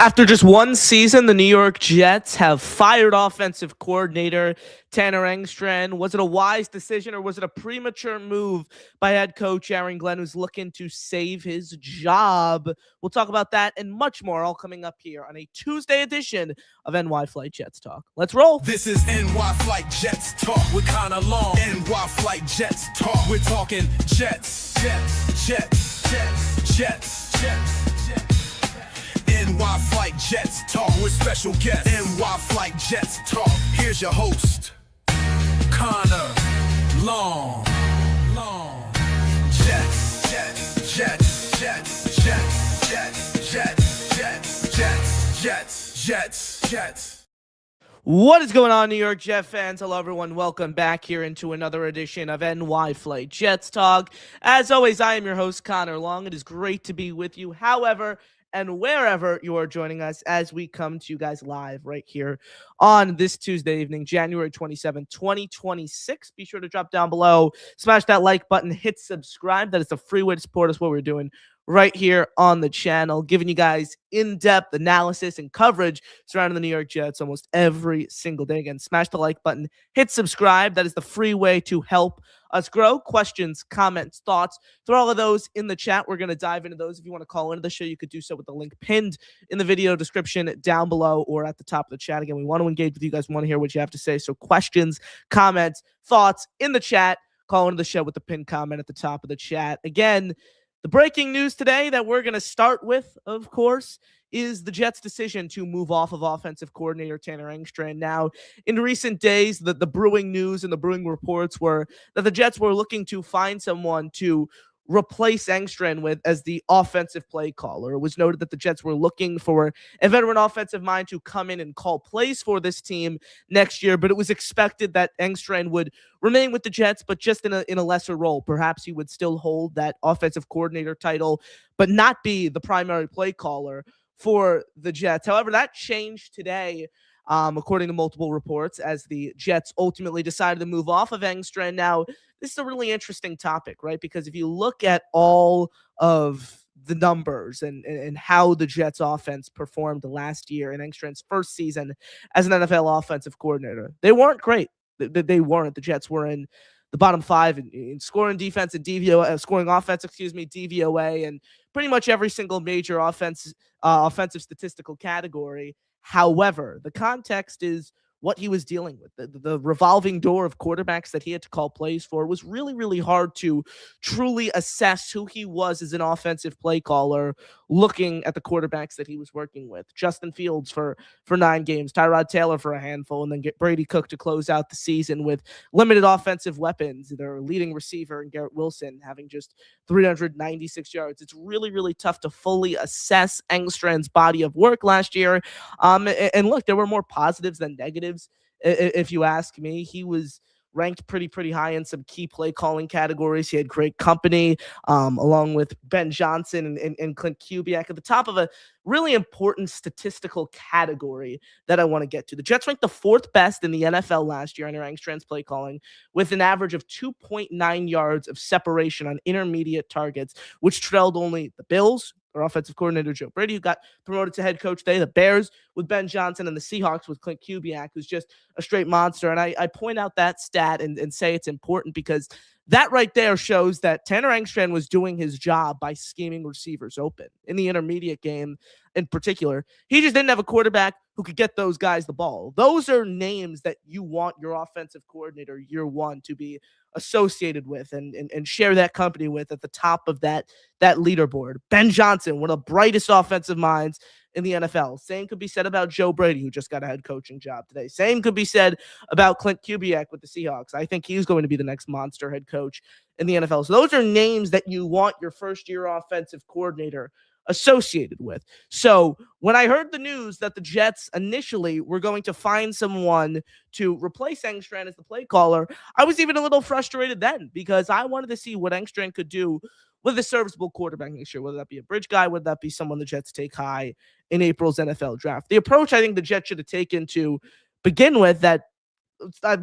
After just one season, the New York Jets have fired offensive coordinator Tanner Engstrand. Was it a wise decision or was it a premature move by head coach Aaron Glenn, who's looking to save his job? We'll talk about that and much more, all coming up here on a Tuesday edition of NY Flight Jets Talk. Let's roll. This is NY Flight Jets Talk with Connor Long. NY Flight Jets Talk. We're talking Jets, Jets, Jets, Jets, Jets, Jets. NY Flight Jets Talk with special guests. NY Flight Jets Talk. Here's your host, Connor Long. Jets, Jets, Jets, Jets, Jets, Jets, Jets, Jets, Jets, Jets, Jets, Jets. What is going on, New York Jet fans? Hello, everyone. Welcome back here into another edition of NY Flight Jets Talk. As always, I am your host, Connor Long. It is great to be with you. However, and wherever you are joining us as we come to you guys live right here on this Tuesday evening, January 27, 2026. Be sure to drop down below, smash that like button, hit subscribe. That is the free way to support us, what we're doing right here on the channel, giving you guys in-depth analysis and coverage surrounding the New York Jets almost every single day. Again, smash the like button, hit subscribe. That is the free way to help us grow. Questions, comments, thoughts, throw all of those in the chat. We're going to dive into those. If you want to call into the show, you could do so with the link pinned in the video description down below or at the top of the chat. Again, we want to engage with you guys. We want to hear what you have to say. So questions, comments, thoughts in the chat. Call into the show with the pinned comment at the top of the chat. Again, the breaking news today that we're going to start with, of course, is the Jets' decision to move off of offensive coordinator Tanner Engstrand. Now, in recent days, the brewing news and the brewing reports were that the Jets were looking to find someone to replace Angstrand with as the offensive play caller. It was noted that the Jets were looking for a veteran offensive mind to come in and call plays for this team next year, but it was expected that Angstrand would remain with the Jets, but just in a lesser role. Perhaps he would still hold that offensive coordinator title, but not be the primary play caller for the Jets. However, that changed today, according to multiple reports, as the Jets ultimately decided to move off of Angstrand. Now, this is a really interesting topic, right? Because if you look at all of the numbers and how the Jets offense performed last year in Angstrand's first season as an NFL offensive coordinator, they weren't great. They weren't. The Jets were in the bottom five in scoring defense and scoring offense, DVOA, and pretty much every single major offensive statistical category. However, the context is what he was dealing with. The revolving door of quarterbacks that he had to call plays for was really, really hard to truly assess who he was as an offensive play caller, looking at the quarterbacks that he was working with. Justin Fields for 9 games, Tyrod Taylor for a handful, and then get Brady Cook to close out the season with limited offensive weapons. Their leading receiver and Garrett Wilson having just 396 yards. It's really, really tough to fully assess Angstrand's body of work last year. And look, there were more positives than negatives. If you ask me, he was ranked pretty high in some key play calling categories. He had great company, along with Ben Johnson and Clint Kubiak at the top of a really important statistical category that I want to get to. The Jets ranked the 4th best in the NFL last year under Angstrand's play calling, with an average of 2.9 yards of separation on intermediate targets, which trailed only the Bills, our offensive coordinator Joe Brady, who got promoted to head coach today, the Bears with Ben Johnson, and the Seahawks with Clint Kubiak, who's just a straight monster. And I point out that stat and say it's important because that right there shows that Tanner Engstrand was doing his job by scheming receivers open in the intermediate game in particular. He just didn't have a quarterback who could get those guys the ball. Those are names that you want your offensive coordinator year one to be associated with and share that company with at the top of that leaderboard. Ben Johnson, one of the brightest offensive minds in the NFL. Same could be said about Joe Brady, who just got a head coaching job today. Same could be said about Clint Kubiak with the Seahawks. I think he's going to be the next monster head coach in the NFL. So those are names that you want your first-year offensive coordinator associated with. So when I heard the news that the Jets initially were going to find someone to replace Angstrand as the play caller, I was even a little frustrated then because I wanted to see what Angstrand could do with a serviceable quarterback next year, whether that be a bridge guy, whether that be someone the Jets take high in April's NFL draft. The approach I think the Jets should have taken to begin with, that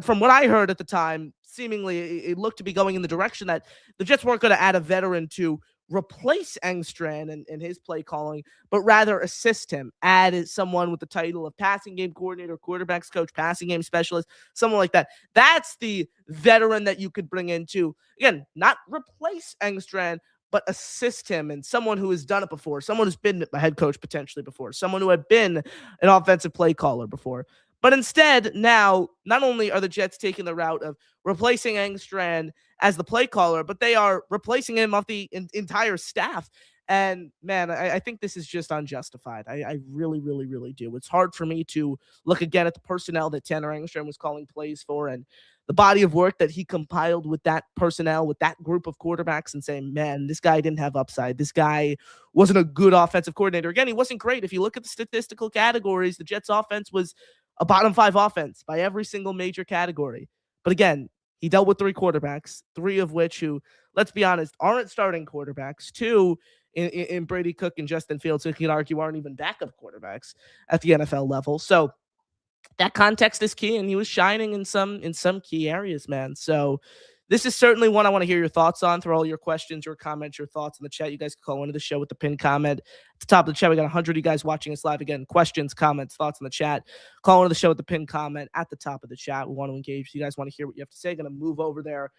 from what I heard at the time, seemingly it looked to be going in the direction that the Jets weren't going to add a veteran to replace Angstrand and his play calling, but rather assist him, add someone with the title of passing game coordinator, quarterbacks coach, passing game specialist, someone like that. That's the veteran that you could bring in to, again, not replace Angstrand, but assist him, and someone who has done it before, someone who's been a head coach potentially before, someone who had been an offensive play caller before. But instead, now, not only are the Jets taking the route of replacing Angstrand as the play caller, but they are replacing him off the entire staff. And man, I think this is just unjustified. I really, really, really do. It's hard for me to look again at the personnel that Tanner Engstrand was calling plays for and the body of work that he compiled with that personnel, with that group of quarterbacks, and saying, man, this guy didn't have upside. This guy wasn't a good offensive coordinator. Again, he wasn't great. If you look at the statistical categories, the Jets offense was a bottom 5 offense by every single major category. But again, he dealt with 3 quarterbacks, 3 of which who, let's be honest, aren't starting quarterbacks. 2 in Brady Cook and Justin Fields, who you could argue aren't even backup quarterbacks at the NFL level. So that context is key, and he was shining in some key areas, man. So this is certainly one I want to hear your thoughts on. Throw all your questions, your comments, your thoughts in the chat. You guys can call into the show with the pinned comment. At the top of the chat, we got 100 of you guys watching us live. Again, questions, comments, thoughts in the chat. Call into the show with the pinned comment at the top of the chat. We want to engage. If you guys want to hear what you have to say, going to move over there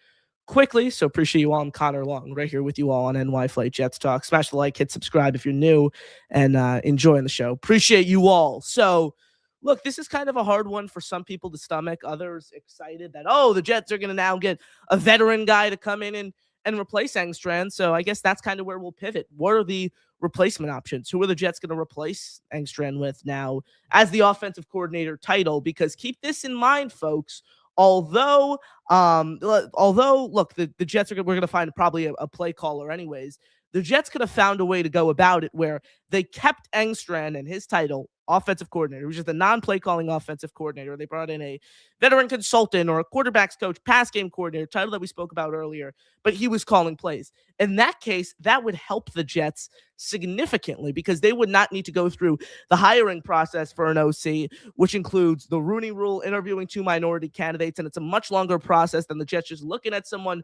quickly. So appreciate you all. I'm Connor Long, right here with you all on NY Flight Jets Talk. Smash the like, hit subscribe if you're new and enjoying the show. Appreciate you all. So look, this is kind of a hard one for some people to stomach. Others excited that, oh, the Jets are going to now get a veteran guy to come in and replace Angstrand. So I guess that's kind of where we'll pivot. What are the replacement options? Who are the Jets going to replace Angstrand with now as the offensive coordinator title? Because keep this in mind, folks. Although look, the Jets we're going to find probably a play caller anyways. The Jets could have found a way to go about it where they kept Angstrand and his title, offensive coordinator, which is the non-play calling offensive coordinator. They brought in a veteran consultant or a quarterbacks coach, pass game coordinator, title that we spoke about earlier, but he was calling plays. In that case, that would help the Jets significantly because they would not need to go through the hiring process for an OC, which includes the Rooney Rule, interviewing 2 minority candidates, and it's a much longer process than the Jets just looking at someone,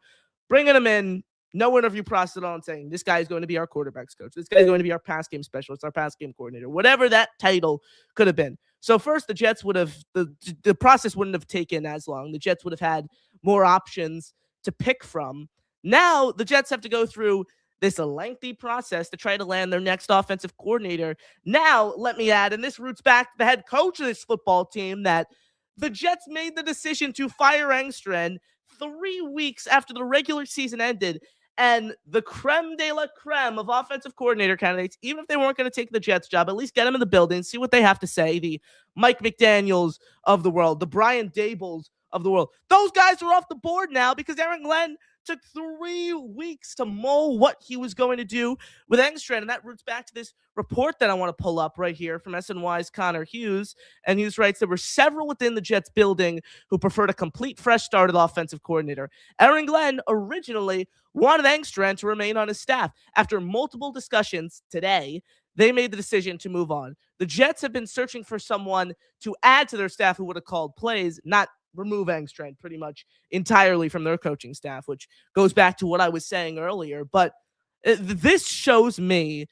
bringing them in, no interview process at all, and saying, this guy is going to be our quarterbacks coach. This guy is going to be our pass game specialist, our pass game coordinator, whatever that title could have been. So first, the Jets would have, the process wouldn't have taken as long. The Jets would have had more options to pick from. Now, the Jets have to go through this lengthy process to try to land their next offensive coordinator. Now, let me add, and this roots back to the head coach of this football team, that the Jets made the decision to fire Angstrand 3 weeks after the regular season ended. And the creme de la creme of offensive coordinator candidates, even if they weren't going to take the Jets job, at least get them in the building, see what they have to say. The Mike McDaniels of the world, the Brian Dabolls of the world. Those guys are off the board now because Aaron Glenn took 3 weeks to mull what he was going to do with Angstrand. And that roots back to this report that I want to pull up right here from SNY's Connor Hughes. And Hughes writes, there were several within the Jets building who preferred a complete fresh start at offensive coordinator. Aaron Glenn originally wanted Angstrand to remain on his staff. After multiple discussions today, they made the decision to move on. The Jets have been searching for someone to add to their staff who would have called plays, not remove Angstrand pretty much entirely from their coaching staff, which goes back to what I was saying earlier. But this shows me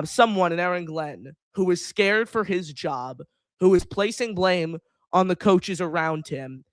someone in Aaron Glenn who is scared for his job, who is placing blame on the coaches around him,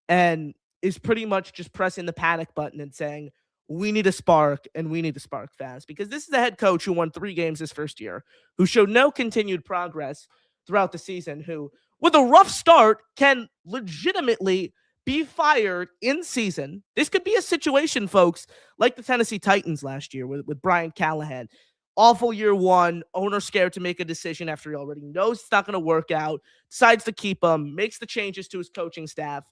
and is pretty much just pressing the panic button and saying, we need a spark, and we need to spark fast. Because this is a head coach who won 3 games his first year, who showed no continued progress throughout the season, who, with a rough start, can legitimately be fired in season. This could be a situation, folks, like the Tennessee Titans last year with Brian Callahan. Awful year 1, owner scared to make a decision after he already knows it's not going to work out, decides to keep him, makes the changes to his coaching staff,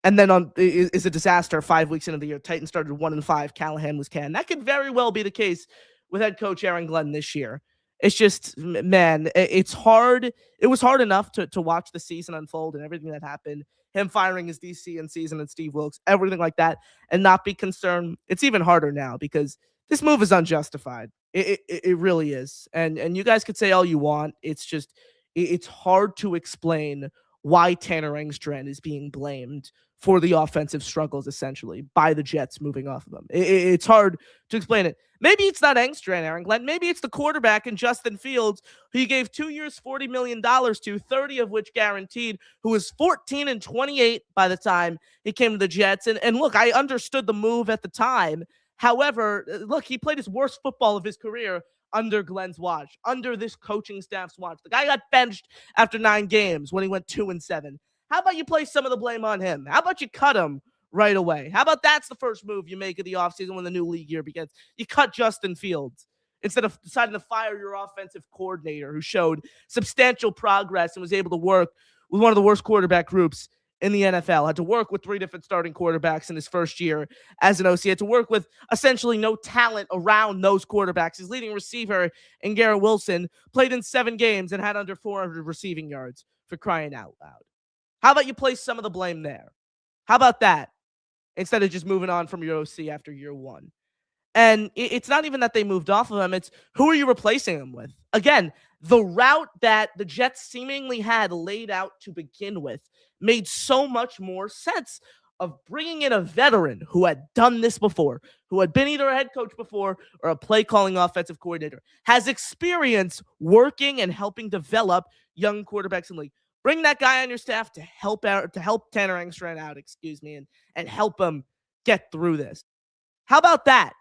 and then is a disaster 5 weeks into the year. Titans started 1-5. Callahan was canned. That could very well be the case with head coach Aaron Glenn this year. It's just, man, it's hard. It was hard enough to watch the season unfold and everything that happened. Him firing his DC in season and Steve Wilkes, everything like that, and not be concerned. It's even harder now because this move is unjustified. It really is. And you guys could say all you want. It's just, it's hard to explain why Tanner Engstrand is being blamed for the offensive struggles, essentially, by the Jets moving off of them. It's hard to explain it. Maybe it's not Angstrand, Aaron Glenn. Maybe it's the quarterback in Justin Fields, who he gave 2 years, $40 million to, 30 of which guaranteed, who was 14 and 28 by the time he came to the Jets. And look, I understood the move at the time. However, look, he played his worst football of his career under Glenn's watch, under this coaching staff's watch. The guy got benched after 9 games when he went 2-7. How about you place some of the blame on him? How about you cut him right away? How about that's the first move you make of the offseason when the new league year begins? You cut Justin Fields instead of deciding to fire your offensive coordinator who showed substantial progress and was able to work with one of the worst quarterback groups in the NFL. Had to work with 3 different starting quarterbacks in his first year as an OC. Had to work with essentially no talent around those quarterbacks. His leading receiver, Garrett Wilson, played in 7 games and had under 400 receiving yards, for crying out loud. How about you place some of the blame there? How about that? Instead of just moving on from your OC after year 1. And it's not even that they moved off of him. It's who are you replacing him with? Again, the route that the Jets seemingly had laid out to begin with made so much more sense of bringing in a veteran who had done this before, who had been either a head coach before or a play calling offensive coordinator, has experience working and helping develop young quarterbacks in the league. Bring that guy on your staff to help Tanner Engstrand out, and help him get through this. How about that?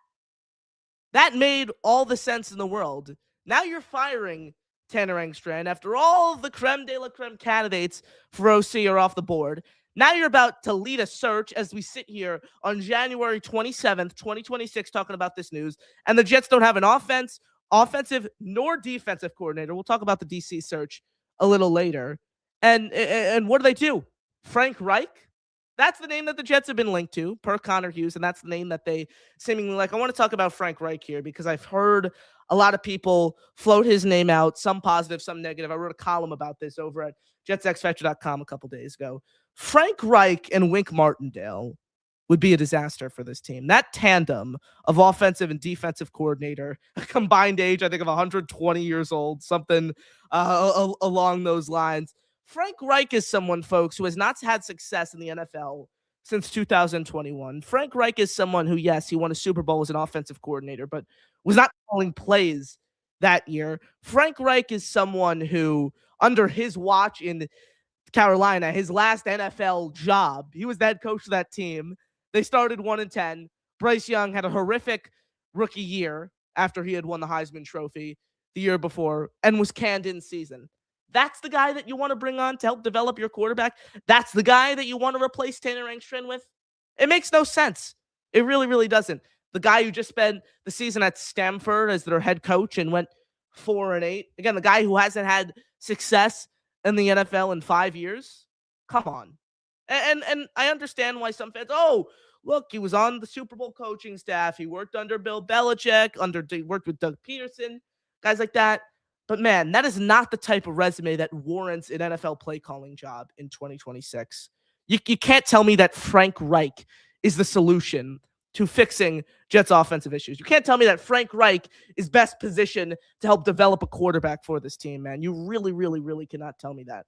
That made all the sense in the world. Now you're firing Tanner Engstrand after all the creme de la creme candidates for OC are off the board. Now you're about to lead a search as we sit here on January 27th, 2026, talking about this news, and the Jets don't have an offensive nor defensive coordinator. We'll talk about the DC search a little later. And what do? Frank Reich? That's the name that the Jets have been linked to, per Connor Hughes, and that's the name that they seemingly like. I want to talk about Frank Reich here because I've heard a lot of people float his name out, some positive, some negative. I wrote a column about this over at jetsxfactor.com a couple days ago. Frank Reich and Wink Martindale would be a disaster for this team. That tandem of offensive and defensive coordinator, a combined age, I think, of 120 years old, something along those lines. Frank Reich is someone, folks, who has not had success in the NFL since 2021. Frank Reich is someone who, yes, he won a Super Bowl as an offensive coordinator, but was not calling plays that year. Frank Reich is someone who, under his watch in Carolina, his last NFL job, he was the head coach of that team. They started 1-10. Bryce Young had a horrific rookie year after he had won the Heisman Trophy the year before and was canned in season. That's the guy that you want to bring on to help develop your quarterback? That's the guy that you want to replace Tanner Engstrand with? It makes no sense. It really, really doesn't. The guy who just spent the season at Stanford as their head coach and went 4-8. Again, the guy who hasn't had success in the NFL in 5 years. Come on. And I understand why some fans, look, he was on the Super Bowl coaching staff. He worked under Bill Belichick, he worked with Doug Peterson, guys like that. But man, that is not the type of resume that warrants an NFL play calling job in 2026. You can't tell me that Frank Reich is the solution to fixing Jets offensive issues. You can't tell me that Frank Reich is best positioned to help develop a quarterback for this team, man. You really, really, really cannot tell me that.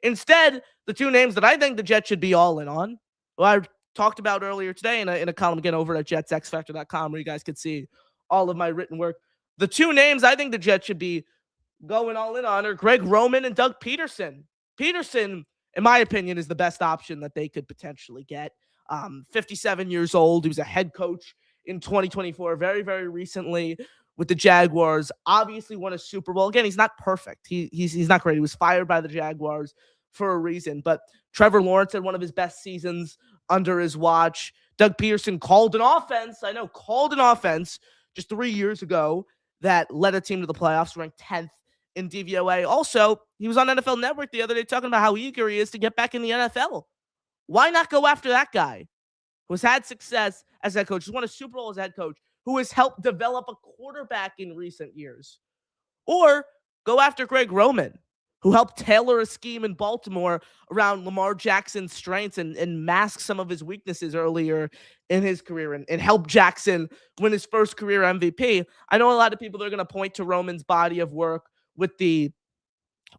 Instead, the 2 names that I think the Jets should be all in on, well, I talked about earlier today in a column again over at jetsxfactor.com where you guys could see all of my written work. The 2 names I think the Jets should be going all in on are Greg Roman and Doug Peterson. Peterson, in my opinion, is the best option that they could potentially get. 57 years old. He was a head coach in 2024, very, very recently with the Jaguars. Obviously won a Super Bowl. Again, he's not perfect. He's not great. He was fired by the Jaguars for a reason. But Trevor Lawrence had one of his best seasons under his watch. Doug Peterson called an offense just 3 years ago that led a team to the playoffs, ranked 10th in DVOA. Also, he was on NFL Network the other day talking about how eager he is to get back in the NFL. Why not go after that guy who has had success as head coach, who's won a Super Bowl as head coach, who has helped develop a quarterback in recent years? Or go after Greg Roman, who helped tailor a scheme in Baltimore around Lamar Jackson's strengths and mask some of his weaknesses earlier in his career and help Jackson win his first career MVP. I know a lot of people are going to point to Roman's body of work with the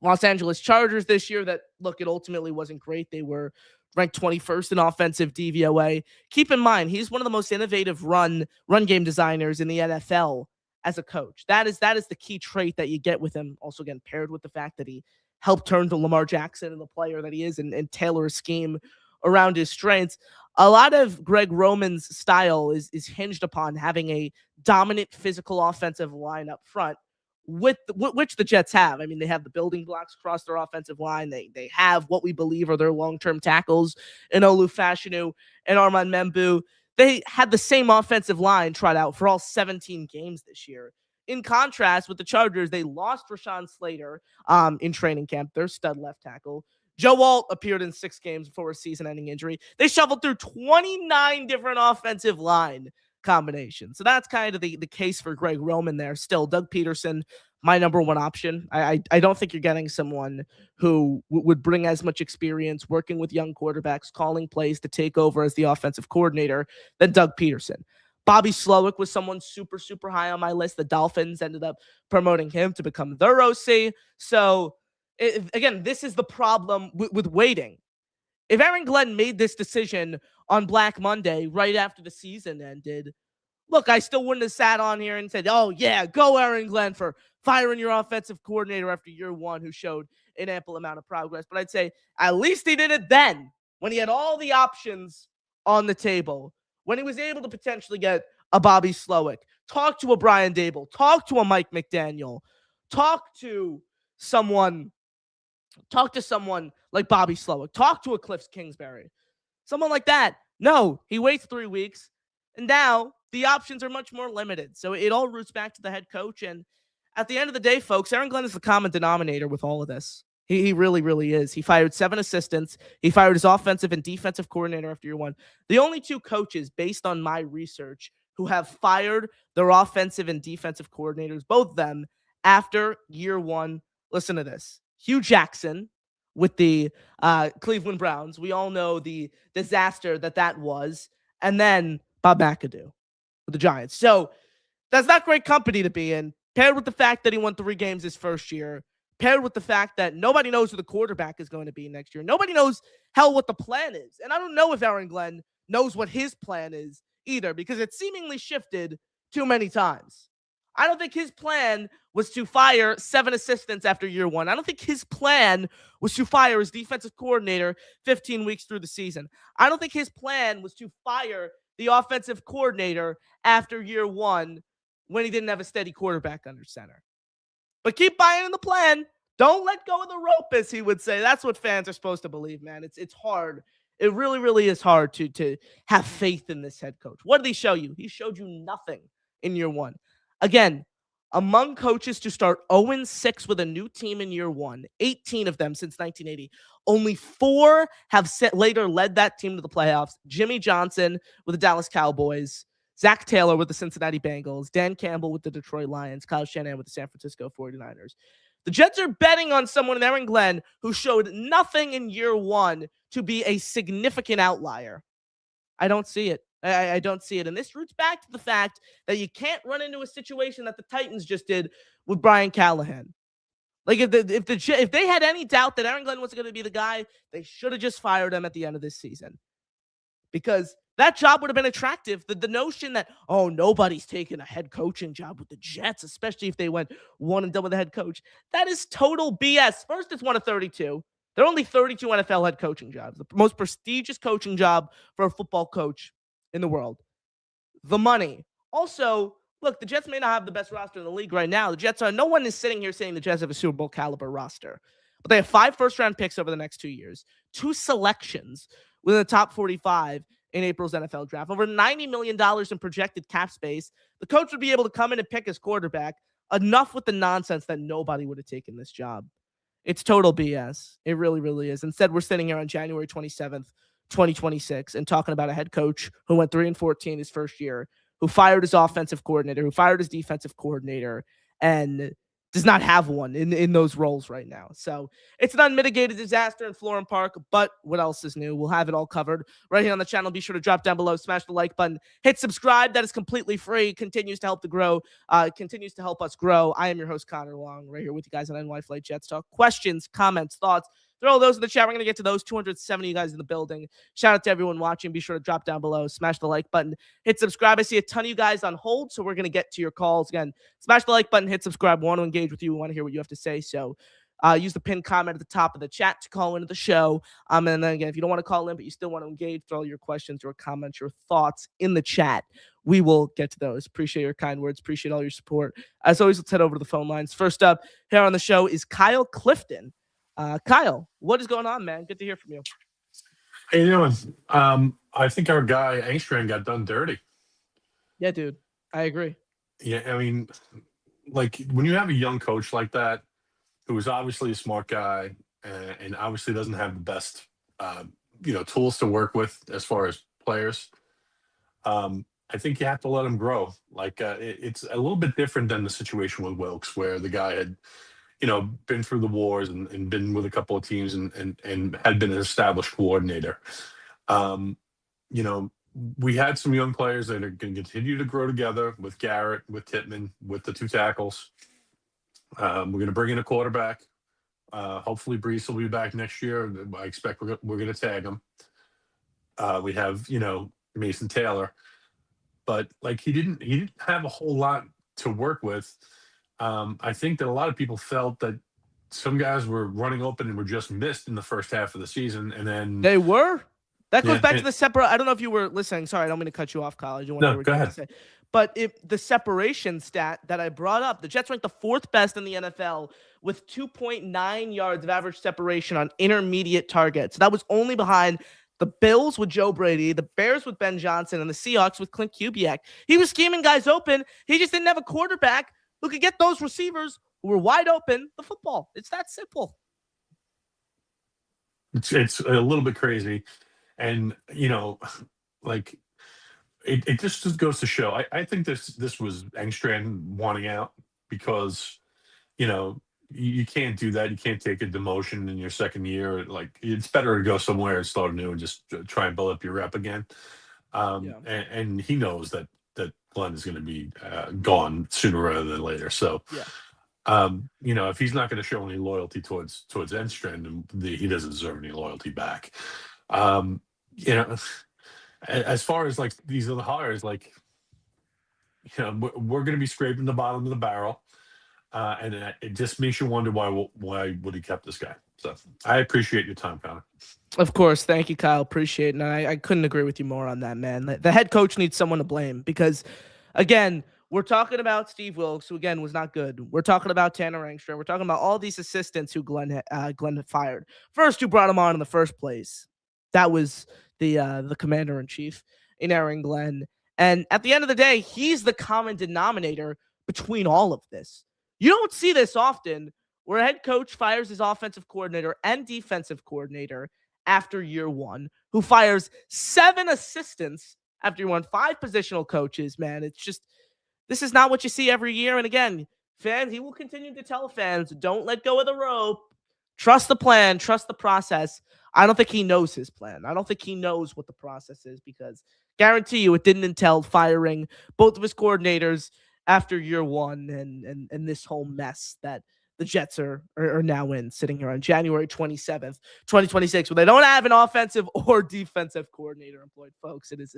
Los Angeles Chargers this year that, look, it ultimately wasn't great. They were ranked 21st in offensive DVOA. Keep in mind, he's one of the most innovative run game designers in the NFL as a coach. That is the key trait that you get with him. Also, again, paired with the fact that he helped turn to Lamar Jackson and the player that he is and tailor a scheme around his strengths. A lot of Greg Roman's style is hinged upon having a dominant physical offensive line up front, which the Jets have. I mean, they have the building blocks across their offensive line. They have what we believe are their long-term tackles in Olu Fashanu and Armand Membu. They had the same offensive line trot out for all 17 games this year. In contrast, with the Chargers, they lost Rashawn Slater in training camp, their stud left tackle. Joe Alt appeared in 6 games before a season-ending injury. They shuffled through 29 different offensive line combinations. So that's kind of the case for Greg Roman there. Still, Doug Peterson, my number one option. I don't think you're getting someone who would bring as much experience working with young quarterbacks, calling plays to take over as the offensive coordinator than Doug Peterson. Bobby Slowick was someone super, super high on my list. The Dolphins ended up promoting him to become their OC. So, again, this is the problem with waiting. If Aaron Glenn made this decision on Black Monday right after the season ended, look, I still wouldn't have sat on here and said, oh, yeah, go Aaron Glenn for firing your offensive coordinator after year one who showed an ample amount of progress. But I'd say at least he did it then when he had all the options on the table, when he was able to potentially get a Bobby Slowick, talk to a Brian Dable, talk to a Mike McDaniel, talk to someone like Bobby Slowick, talk to a Cliff Kingsbury, someone like that. No, he waits 3 weeks, and now the options are much more limited. So it all roots back to the head coach. And at the end of the day, folks, Aaron Glenn is the common denominator with all of this. He really, really is. He fired 7 assistants. He fired his offensive and defensive coordinator after year one. The only 2 coaches, based on my research, who have fired their offensive and defensive coordinators, both of them, after year one. Listen to this. Hugh Jackson with the Cleveland Browns. We all know the disaster that was. And then Bob McAdoo with the Giants. So that's not great company to be in, paired with the fact that he won 3 games his first year, paired with the fact that nobody knows who the quarterback is going to be next year. Nobody knows what the plan is. And I don't know if Aaron Glenn knows what his plan is either, because it seemingly shifted too many times. I don't think his plan was to fire 7 assistants after year one. I don't think his plan was to fire his defensive coordinator 15 weeks through the season. I don't think his plan was to fire the offensive coordinator after year one when he didn't have a steady quarterback under center. But keep buying in the plan. Don't let go of the rope, as he would say. That's what fans are supposed to believe, man. It's hard. It really, really is hard to have faith in this head coach. What did he show you? He showed you nothing in year one. Again, among coaches to start 0-6 with a new team in year one, 18 of them since 1980, only 4 have later led that team to the playoffs. Jimmy Johnson with the Dallas Cowboys, Zach Taylor with the Cincinnati Bengals, Dan Campbell with the Detroit Lions, Kyle Shanahan with the San Francisco 49ers. The Jets are betting on someone in Aaron Glenn who showed nothing in year one to be a significant outlier. I don't see it. I don't see it. And this roots back to the fact that you can't run into a situation that the Titans just did with Brian Callahan. Like, if they had any doubt that Aaron Glenn was going to be the guy, they should have just fired him at the end of this season. Because that job would have been attractive. The notion that, oh, nobody's taking a head coaching job with the Jets, especially if they went 1 and done with the head coach, that is total BS. First, it's 1 of 32. There are only 32 NFL head coaching jobs, the most prestigious coaching job for a football coach in the world. The money. Also, look, the Jets may not have the best roster in the league right now. No one is sitting here saying the Jets have a Super Bowl caliber roster. But they have 5 first-round picks over the next 2 years, 2 selections within the top 45 in April's NFL draft, over $90 million in projected cap space. The coach would be able to come in and pick his quarterback. Enough with the nonsense that nobody would have taken this job. It's total BS. It really, really is. Instead, we're sitting here on January 27th, 2026, and talking about a head coach who went 3-14 his first year, who fired his offensive coordinator, who fired his defensive coordinator, and does not have one in those roles right now. So it's an unmitigated disaster in Florham Park, but what else is new? We'll have it all covered right here on the channel. Be sure to drop down below, smash the like button, hit subscribe. That is completely free. Continues to help continues to help us grow. I am your host, Connor Long, right here with you guys on NY Flight Jets Talk. Questions, comments, thoughts, Throw those in the chat. We're going to get to those 270 you guys in the building. Shout out to everyone watching. Be sure to drop down below, smash the like button, hit subscribe. I see a ton of you guys on hold, so we're going to get to your calls. Again, smash the like button, hit subscribe. We want to engage with you. We want to hear what you have to say. So use the pinned comment at the top of the chat to call into the show. And then again, if you don't want to call in, but you still want to engage, throw your questions or comments, your thoughts in the chat. We will get to those. Appreciate your kind words. Appreciate all your support. As always, let's head over to the phone lines. First up here on the show is Kyle Clifton. Kyle, what is going on, man? Good to hear from you. How you doing? I think our guy Angstrand got done dirty. Yeah, dude. I agree. Yeah, I mean, like when you have a young coach like that, who is obviously a smart guy and obviously doesn't have the best, tools to work with as far as players. I think you have to let him grow. Like it's a little bit different than the situation with Wilkes, where the guy had, been through the wars and been with a couple of teams and had been an established coordinator. We had some young players that are going to continue to grow together with Garrett, with Tittman, with the two tackles. We're going to bring in a quarterback. Hopefully Brees will be back next year. I expect we're going to tag him. We have, Mason Taylor, but like he didn't have a whole lot to work with. I think that a lot of people felt that some guys were running open and were just missed in the first half of the season, and then they were. That goes back to the separate. I don't know if you were listening. Sorry, I don't mean to cut you off, Kyle. No, go ahead. But the separation stat that I brought up, the Jets ranked the fourth best in the NFL with 2.9 yards of average separation on intermediate targets. That was only behind the Bills with Joe Brady, the Bears with Ben Johnson, and the Seahawks with Clint Kubiak. He was scheming guys open. He just didn't have a quarterback who could get those receivers who were wide open the football. It's that simple. It's a little bit crazy. And, like it just goes to show. I think this was Angstrand wanting out because, you can't do that. You can't take a demotion in your second year. Like it's better to go somewhere and start anew and just try and build up your rep again. And he knows that Glenn is going to be gone sooner rather than later. So, if he's not going to show any loyalty towards Engstrand, he doesn't deserve any loyalty back. As far as like these other hires, like, we're going to be scraping the bottom of the barrel. And it just makes you wonder why would he kept this guy. So I appreciate your time, Connor. Of course. Thank you, Kyle. Appreciate it. And I couldn't agree with you more on that, man. The head coach needs someone to blame because, again, we're talking about Steve Wilkes, who, again, was not good. We're talking about Tanner Engstrand. We're talking about all these assistants who Glenn had fired. First, who brought him on in the first place? That was the commander-in-chief in Aaron Glenn. And at the end of the day, he's the common denominator between all of this. You don't see this often where a head coach fires his offensive coordinator and defensive coordinator after year one, who fires 7 assistants after year one, 5 positional coaches, man. It's just, this is not what you see every year. And again, fans, he will continue to tell fans, don't let go of the rope. Trust the plan, trust the process. I don't think he knows his plan. I don't think he knows what the process is because guarantee you it didn't entail firing both of his coordinators after year one and this whole mess that the Jets are now in, sitting here on January 27th, 2026, where they don't have an offensive or defensive coordinator employed, folks. It is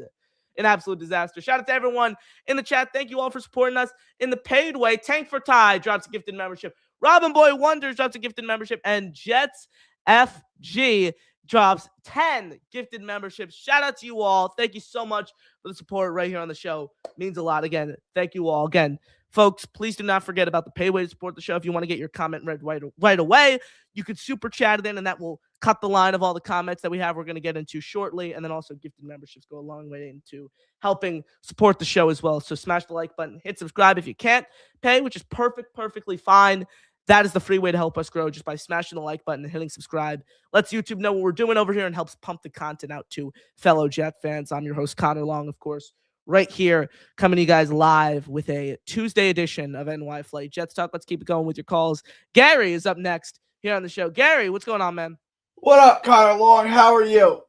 an absolute disaster. Shout out to everyone in the chat. Thank you all for supporting us in the paid way. Tank for Ty drops a gifted membership. Robin Boy Wonders drops a gifted membership. And Jets FG drops 10 gifted memberships. Shout out to you all. Thank you so much for the support right here on the show. It means a lot. Again, thank you all. Again, folks, please do not forget about the pay way to support the show. If you want to get your comment read right away, you could super chat it in, and that will cut the line of all the comments that we have we're going to get into shortly. And then also gifted memberships go a long way into helping support the show as well. So smash the like button, hit subscribe if you can't pay, which is perfectly fine. That is the free way to help us grow, just by smashing the like button and hitting subscribe. Lets YouTube know what we're doing over here and helps pump the content out to fellow Jet fans. I'm your host, Connor Long, of course, right here, coming to you guys live with a Tuesday edition of NY Flight Jets Talk. Let's keep it going with your calls. Gary is up next here on the show. Gary, what's going on, man? What up, Connor Long? How are you?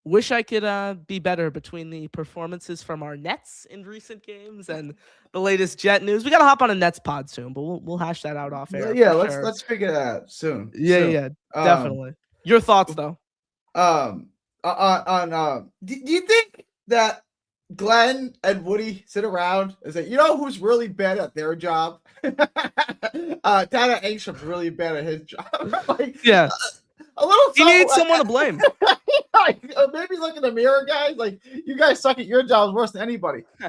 Wish I could be better between the performances from our Nets in recent games and the latest Jet news. We gotta hop on a Nets pod soon, but we'll hash that out off air Yeah, for let's sure. figure that out soon. Yeah, soon. yeah, definitely. Your thoughts though? Do you think that Glenn and Woody sit around and say, you know who's really bad at their job? Tanner Engstrand's really bad at his job. Like, Yeah. a little. He needs someone to blame. Like, maybe look in the mirror, guys. Like, you guys suck at your jobs worse than anybody. You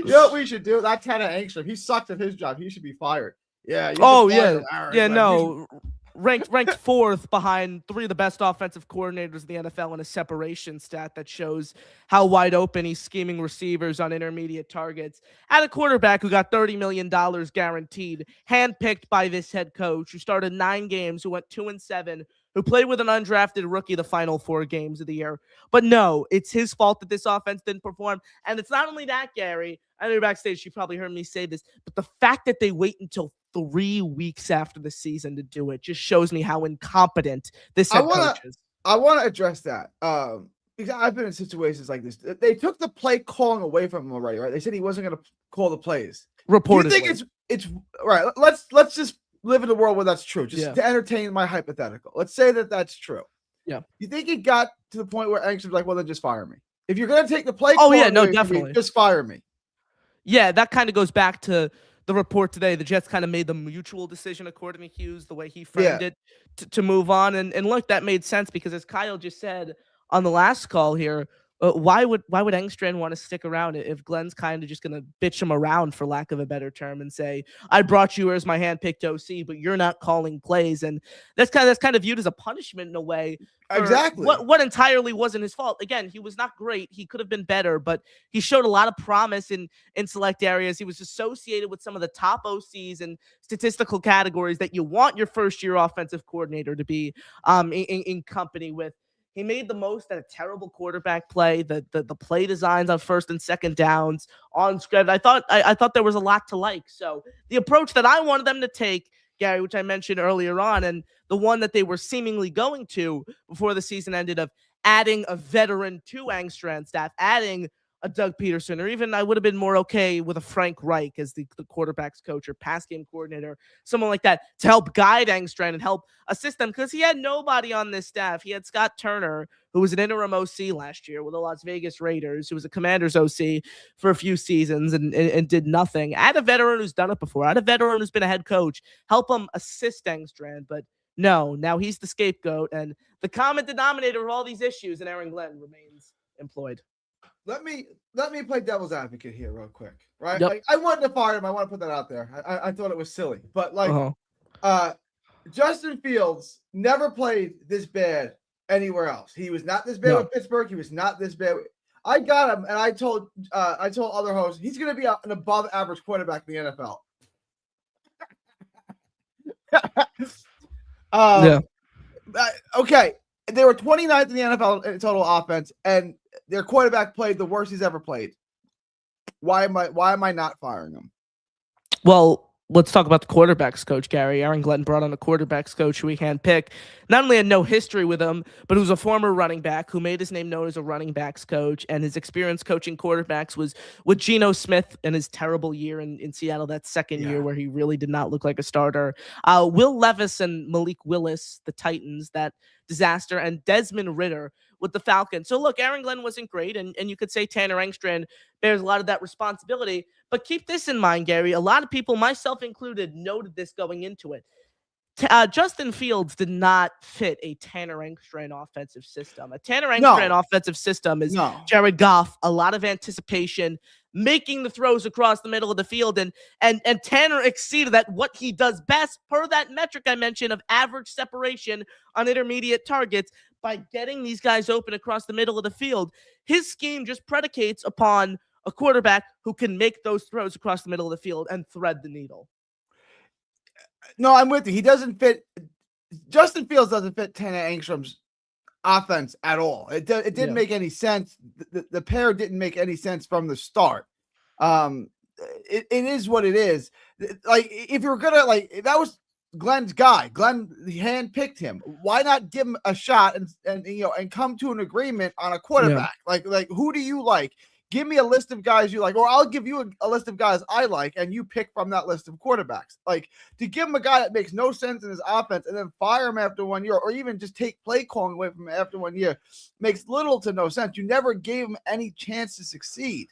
know what we should do? That Tanner Engstrand, he sucks at his job. He should be fired. Yeah. No. Ranked fourth behind three of the best offensive coordinators in the NFL in a separation stat that shows how wide open he's scheming receivers on intermediate targets. At a quarterback who got $30 million guaranteed, handpicked by this head coach, who started 9 games, who went 2-7, who played with an undrafted rookie the final 4 games of the year. But no, it's his fault that this offense didn't perform. And it's not only that, Gary. I know you're backstage, you probably heard me say this, but the fact that they wait until 3 weeks after the season to do it just shows me how incompetent this head coach is. I want to address that because I've been in situations like this. They took the play calling away from him already, right? They said he wasn't going to call the plays. Reportedly. Do you think it's right? Let's just live in a world where that's true. Just to entertain my hypothetical. Let's say that that's true. Yeah. You think it got to the point where Angstrand was like, well, then just fire me. If you're going to take the play, definitely, just fire me. Yeah, that kind of goes back to the report today. The Jets kind of made the mutual decision, according to Hughes, the way he framed it, to move on. And look, that made sense because, as Kyle just said on the last call here, why would Angstrand want to stick around if Glenn's kind of just going to bitch him around, for lack of a better term, and say, I brought you as my handpicked OC, but you're not calling plays. And that's kind of viewed as a punishment in a way. Exactly. What entirely wasn't his fault. Again, he was not great. He could have been better, but he showed a lot of promise in select areas. He was associated with some of the top OCs and statistical categories that you want your first-year offensive coordinator to be in company with. He made the most at a terrible quarterback play, the play designs on first and second downs, on script. I thought there was a lot to like. So the approach that I wanted them to take, Gary, which I mentioned earlier on, and the one that they were seemingly going to before the season ended, of adding a veteran to Angstrand's staff, adding a Doug Peterson, or even I would have been more okay with a Frank Reich as the quarterback's coach or pass game coordinator, someone like that, to help guide Angstrand and help assist them, because he had nobody on this staff. He had Scott Turner, who was an interim OC last year with the Las Vegas Raiders, who was a Commanders OC for a few seasons and did nothing. Add a veteran who's done it before. Add a veteran who's been a head coach. Help him assist Angstrand. But no, now he's the scapegoat, and the common denominator of all these issues, and Aaron Glenn remains employed. Let me play devil's advocate here real quick, right? Yep. Like, I wanted to fire him. I want to put that out there. I thought it was silly, but Justin Fields never played this bad anywhere else. He was not this bad with Pittsburgh. He was not this bad. I got him, and I told other hosts he's going to be an above average quarterback in the NFL. Okay, they were 29th in the NFL in total offense, and their quarterback played the worst he's ever played. Why am I not firing him? Well, let's talk about the quarterbacks coach, Gary. Aaron Glenn brought on a quarterbacks coach who he handpicked. Not only had no history with him, but who's a former running back who made his name known as a running backs coach. And his experience coaching quarterbacks was with Geno Smith in his terrible year in Seattle, that second year where he really did not look like a starter. Will Levis and Malik Willis, the Titans, that disaster, and Desmond Ridder with the Falcons. So look, Aaron Glenn wasn't great, and you could say Tanner Engstrand bears a lot of that responsibility. But keep this in mind, Gary. A lot of people, myself included, noted this going into it. Justin Fields did not fit a Tanner Engstrand offensive system. A Tanner Engstrand offensive system is Jared Goff, a lot of anticipation, making the throws across the middle of the field, and Tanner exceeded that, what he does best, per that metric I mentioned of average separation on intermediate targets, by getting these guys open across the middle of the field. His scheme just predicates upon a quarterback who can make those throws across the middle of the field and thread the needle. No, I'm with you. He doesn't fit. Justin Fields doesn't fit Tanner Engstrand's offense at all. It didn't make any sense. The pair didn't make any sense from the start. It is what it is. Like, if you're gonna, like, that was Glenn's guy. Glenn handpicked him. Why not give him a shot and come to an agreement on a quarterback? Yeah. Like who do you like? Give me a list of guys you like, or I'll give you a list of guys I like, and you pick from that list of quarterbacks. Like, to give him a guy that makes no sense in his offense and then fire him after 1 year, or even just take play calling away from him after 1 year, makes little to no sense. You never gave him any chance to succeed.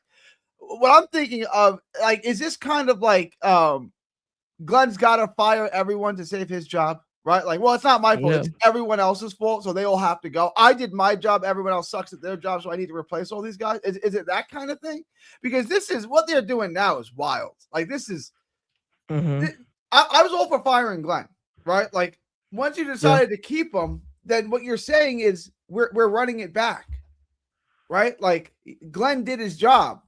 What I'm thinking of, like, is this kind of like Glenn's got to fire everyone to save his job? Right? Like, well, it's not my fault. Yeah. It's everyone else's fault. So they all have to go. I did my job. Everyone else sucks at their job. So I need to replace all these guys. Is it that kind of thing? Because this is what they're doing now is wild. Like, this is, I was all for firing Glenn, right? Like, once you decided to keep him, then what you're saying is we're running it back, right? Like, Glenn did his job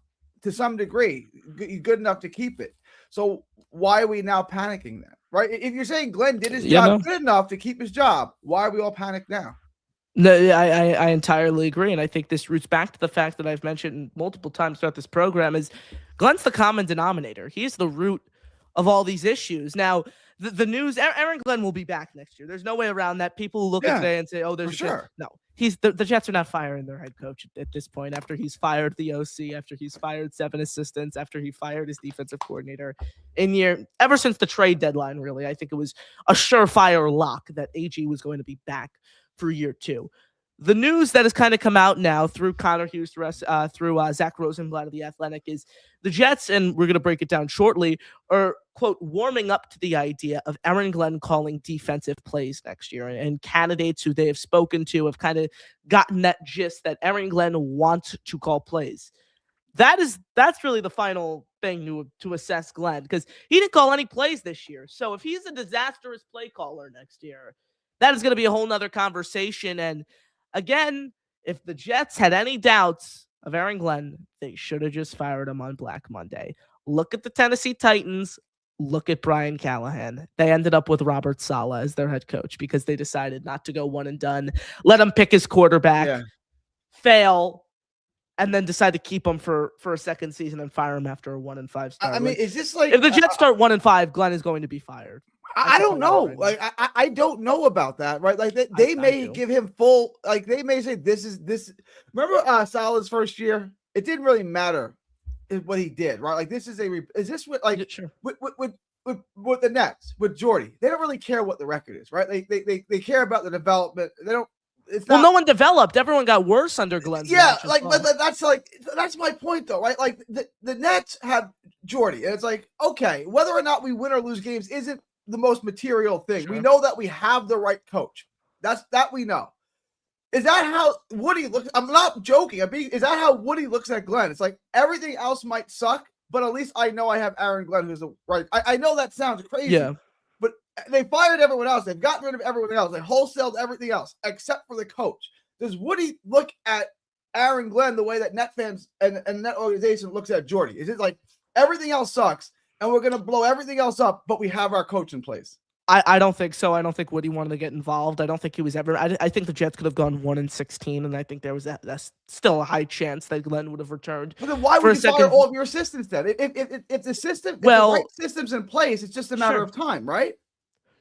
to some degree. Good enough to keep it. So why are we now panicking then? Right? If you're saying Glenn did his job good enough to keep his job, why are we all panicked now? No, I entirely agree. And I think this roots back to the fact that I've mentioned multiple times throughout this program is Glenn's the common denominator. He's the root of all these issues. Now, the news, Aaron Glenn will be back next year. There's no way around that. People look at today and say, oh, there's sure. No. The Jets are not firing their head coach at this point after he's fired the OC, after he's fired 7 assistants, after he fired his defensive coordinator ever since the trade deadline, really. I think it was a surefire lock that AG was going to be back for year 2. The news that has kind of come out now through Connor Hughes, through Zach Rosenblatt of The Athletic, is the Jets, and we're going to break it down shortly, are, quote, warming up to the idea of Aaron Glenn calling defensive plays next year. And candidates who they have spoken to have kind of gotten that gist that Aaron Glenn wants to call plays. That's really the final thing to assess Glenn, because he didn't call any plays this year. So if he's a disastrous play caller next year, that is going to be a whole nother conversation. And again, if the Jets had any doubts of Aaron Glenn, they should have just fired him on Black Monday. Look at the Tennessee Titans. Look at Brian Callahan. They ended up with Robert Saleh as their head coach because they decided not to go one and done, let him pick his quarterback, fail, and then decide to keep him for a second season and fire him after a 1-5 start. I mean, is this like if the Jets start 1-5, Glenn is going to be fired? I don't know. Like, I don't know about that, right? Like they may give him full, like they may say this is. Remember Saleh's first year? It didn't really matter what he did, right? Like this is what like sure. with the Nets, with Jordy? They don't really care what the record is, right? They care about the development. They don't. No one developed. Everyone got worse under Glenn. Yeah, but that's my point though, right? Like the Nets have Jordy, and it's like, okay, whether or not we win or lose games isn't the most material thing. Sure. We know that we have the right coach. That we know. Is that how Woody looks? I'm not joking. Is that how Woody looks at Glenn? It's like everything else might suck, but at least I know I have Aaron Glenn, who's the right. I know that sounds crazy. Yeah. But they fired everyone else. They've gotten rid of everyone else. They wholesaled everything else except for the coach. Does Woody look at Aaron Glenn the way that Net fans and Net organization looks at Jordy? Is it like everything else sucks and we're going to blow everything else up, but we have our coach in place? I don't think so. I don't think Woody wanted to get involved. I don't think he was ever. I think the Jets could have gone 1-16, and I think there was that's still a high chance that Glenn would have returned. But then why would you fire all of your assistants then? If the system, if the right system's in place, it's just a matter of time, right?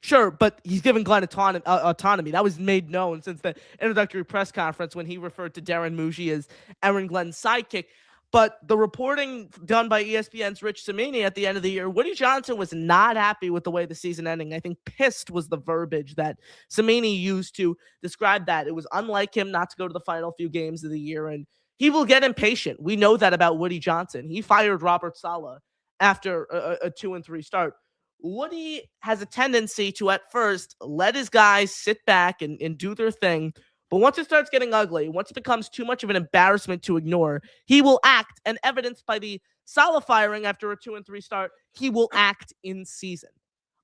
Sure, but he's given Glenn autonomy. That was made known since the introductory press conference when he referred to Darren Muji as Aaron Glenn's sidekick. But the reporting done by ESPN's Rich Cimini at the end of the year, Woody Johnson was not happy with the way the season ending. I think pissed was the verbiage that Cimini used to describe that. It was unlike him not to go to the final few games of the year, and he will get impatient. We know that about Woody Johnson. He fired Robert Saleh after a 2-3 start. Woody has a tendency to, at first, let his guys sit back and do their thing. But once it starts getting ugly, once it becomes too much of an embarrassment to ignore, he will act, and evidenced by the Saleh firing after a 2-3 start, he will act in season.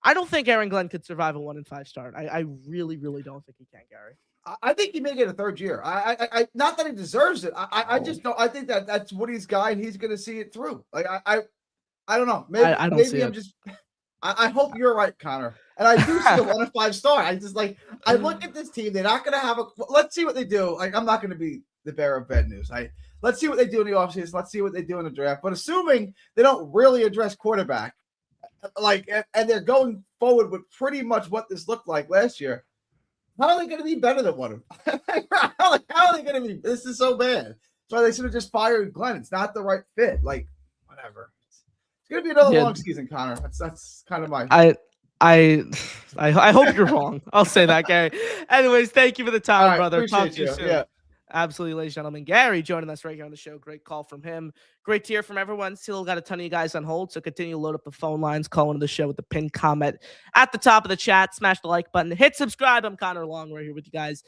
I don't think Aaron Glenn could survive a 1-5 start. I really, really don't think he can, Gary. I think he may get a third year. I not that he deserves it. I just don't. I think that's Woody's guy, and he's going to see it through. Like I don't know. Maybe I'm just. I hope you're right, Connor. And I do see a 1-5 start. I look at this team. They're not going to have let's see what they do. Like, I'm not going to be the bearer of bad news. Let's see what they do in the offseason. Let's see what they do in the draft. But assuming they don't really address quarterback, and they're going forward with pretty much what this looked like last year, how are they going to be better than one of them? How are they going to be? This is so bad. So they should have just fired Glenn. It's not the right fit. Like, whatever. It's going to be another long season, Connor. That's kind of my. I hope you're wrong. I'll say that, Gary. Anyways, thank you for the time, right, brother. Talk appreciate to you soon. Yeah. Absolutely, ladies and gentlemen. Gary joining us right here on the show. Great call from him. Great to hear from everyone. Still got a ton of you guys on hold, so continue to load up the phone lines, call into the show with the pinned comment at the top of the chat. Smash the like button. Hit subscribe. I'm Connor Long right here with you guys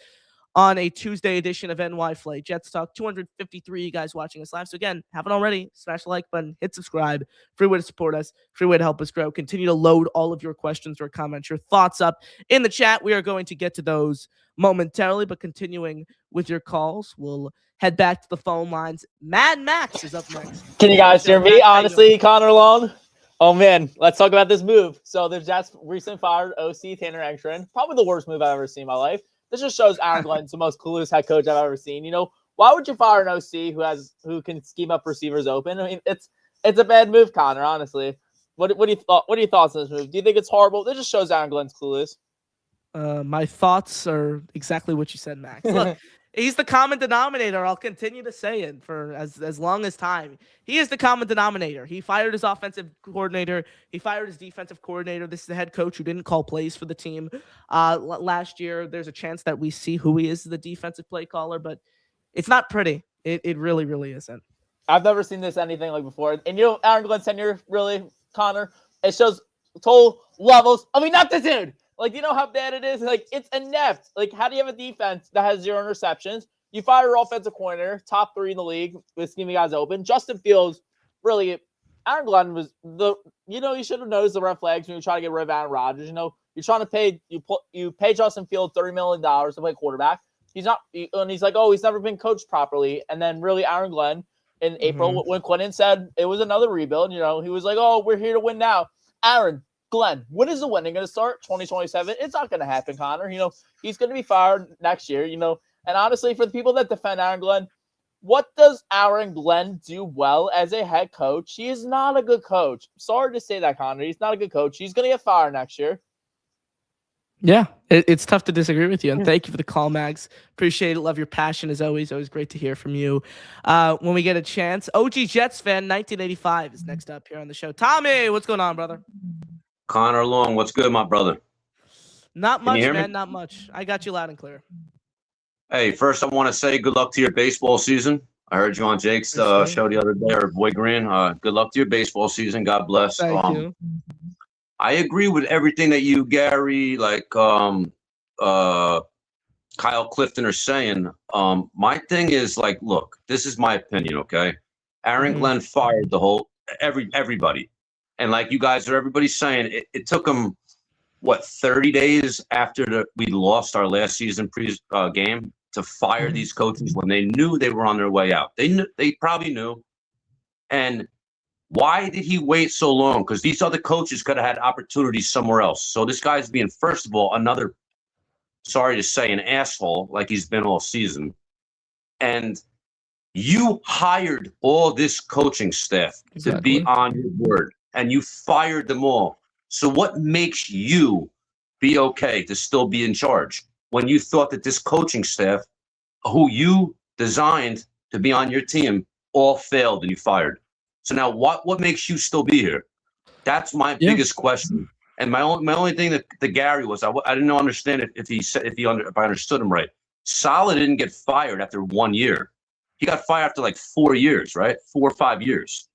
on a Tuesday edition of NY Flight Jets Talk. 253 you guys watching us live. So again, haven't already, smash the like button, hit subscribe. Free way to support us, free way to help us grow. Continue to load all of your questions or comments, your thoughts up in the chat. We are going to get to those momentarily, but continuing with your calls, we'll head back to the phone lines. Mad Max is up next. Can you guys hear me? Honestly, Connor Long. Oh man, let's talk about this move. So the Jets recently fired OC Tanner Engstrand. Probably the worst move I've ever seen in my life. This just shows Aaron Glenn's the most clueless head coach I've ever seen. You know, why would you fire an OC who can scheme up receivers open? I mean, it's a bad move, Connor. Honestly, what are your thoughts on this move? Do you think it's horrible? This just shows Aaron Glenn's clueless. My thoughts are exactly what you said, Max. Look, he's the common denominator. I'll continue to say it for as long as time. He is the common denominator. He fired his offensive coordinator. He fired his defensive coordinator. This is the head coach who didn't call plays for the team last year. There's a chance that we see who he is, the defensive play caller, but it's not pretty. It really, really isn't. I've never seen this anything like before. And you know, Aaron Glenn's tenure, really, Connor, it shows total levels. I mean, not this dude. Like, you know how bad it is? Like, it's inept. Like, how do you have a defense that has 0 interceptions? You fire your offensive coordinator, top 3 in the league, with scheming guys open. Justin Fields, really, Aaron Glenn was you should have noticed the red flags when you try to get rid of Aaron Rodgers. You know, you're trying to pay, you pay Justin Fields $30 million to play quarterback. He's like, oh, he's never been coached properly. And then really Aaron Glenn in April, when Quinton said it was another rebuild, you know, he was like, oh, we're here to win now. Aaron, Glenn, when is the winning going to start? 2027? It's not going to happen, Connor. You know, he's going to be fired next year, you know. And honestly, for the people that defend Aaron Glenn, what does Aaron Glenn do well as a head coach? He is not a good coach. Sorry to say that, Connor. He's not a good coach. He's going to get fired next year. Yeah, it's tough to disagree with you. And thank you for the call, Mags. Appreciate it. Love your passion as always. Always great to hear from you. When we get a chance, OG Jets fan 1985 is next up here on the show. Tommy, what's going on, brother? Connor Long, what's good, my brother? Not much, man. Not much. I got you loud and clear. Hey, first I want to say good luck to your baseball season. I heard you on Jake's show the other day, or Boy Green. Good luck to your baseball season. God bless. Thank you. I agree with everything that you, Gary, Kyle Clifton are saying. My thing is like, look, this is my opinion, okay? Aaron Glenn fired the whole everybody. And like you guys or everybody's saying, it took them, 30 days after we lost our last season game to fire these coaches when they knew they were on their way out. They probably knew. And why did he wait so long? Because these other coaches could have had opportunities somewhere else. So this guy's being, first of all, another, sorry to say, an asshole like he's been all season. And you hired all this coaching staff to be on your word. And you fired them all. So what makes you be okay to still be in charge when you thought that this coaching staff, who you designed to be on your team, all failed and you fired? So now what makes you still be here? That's my biggest question. And my only thing that Gary was, I didn't understand if I understood him right. Saleh didn't get fired after 1 year. He got fired after like 4 years, right? 4 or 5 years.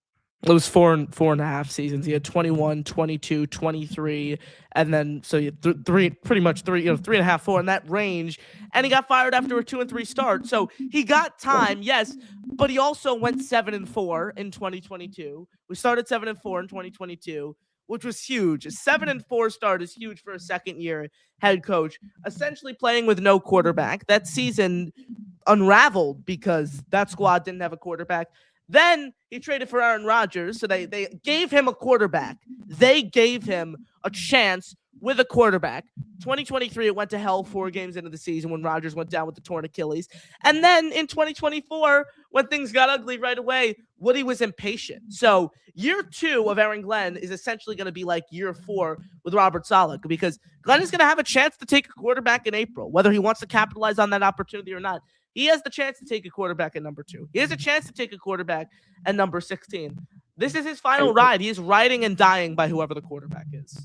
It was four and a half seasons. He had 21, 22, 23, and then so you had pretty much 3 and a half, 4 in that range. And he got fired after a 2 and 3 start. So he got time, yes, but he also went 7-4 in 2022. We started 7-4 in 2022, which was huge. A 7-4 start is huge for a second-year head coach. Essentially playing with no quarterback. That season unraveled because that squad didn't have a quarterback. Then he traded for Aaron Rodgers, so they gave him a quarterback. They gave him a chance with a quarterback 2023, it went to hell 4 games into the season when Rodgers went down with the torn Achilles. And then in 2024, when things got ugly right away, Woody was impatient. So year 2 of Aaron Glenn is essentially going to be like year 4 with Robert Saleh, because Glenn is going to have a chance to take a quarterback in April, whether he wants to capitalize on that opportunity or not. He has the chance to take a quarterback at number 2. He has a chance to take a quarterback at number 16. This is his final ride. He is riding and dying by whoever the quarterback is.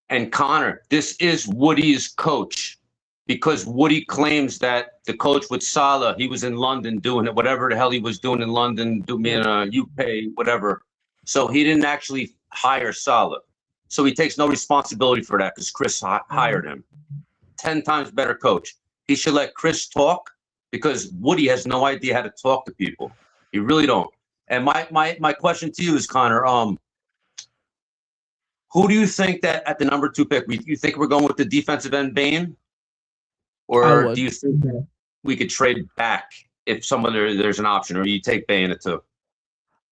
And Connor, this is Woody's coach, because Woody claims that the coach with Saleh, he was in London doing it, whatever the hell he was doing in London, in UK, whatever. So he didn't actually hire Saleh. So he takes no responsibility for that because Chris hired him. 10 times better coach. He should let Chris talk, because Woody has no idea how to talk to people. He really don't. And my question to you is, Connor, who do you think that at the number 2 pick, you think we're going with the defensive end Bain? Or do you think that we could trade back if there's an option, or you take Bain at 2?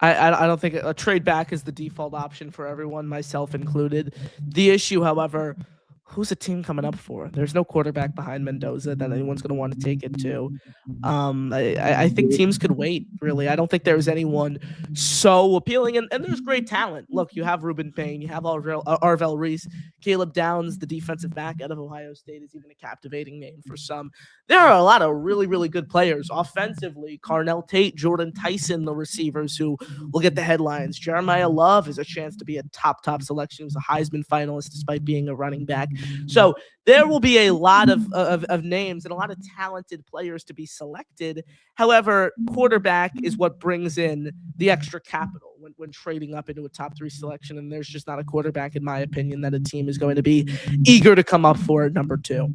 I don't think a trade back is the default option for everyone, myself included. The issue, however, who's a team coming up for? There's no quarterback behind Mendoza that anyone's going to want to take it to. I think teams could wait, really. I don't think there's anyone so appealing. And there's great talent. Look, you have Ruben Payne. You have Arvell Reese. Caleb Downs, the defensive back out of Ohio State, is even a captivating name for some. There are a lot of really, really good players. Offensively, Carnell Tate, Jordan Tyson, the receivers who will get the headlines. Jeremiah Love is a chance to be a top selection. He was a Heisman finalist despite being a running back. So there will be a lot of names and a lot of talented players to be selected. However, quarterback is what brings in the extra capital when trading up into a top 3 selection. And there's just not a quarterback, in my opinion, that a team is going to be eager to come up for at number 2.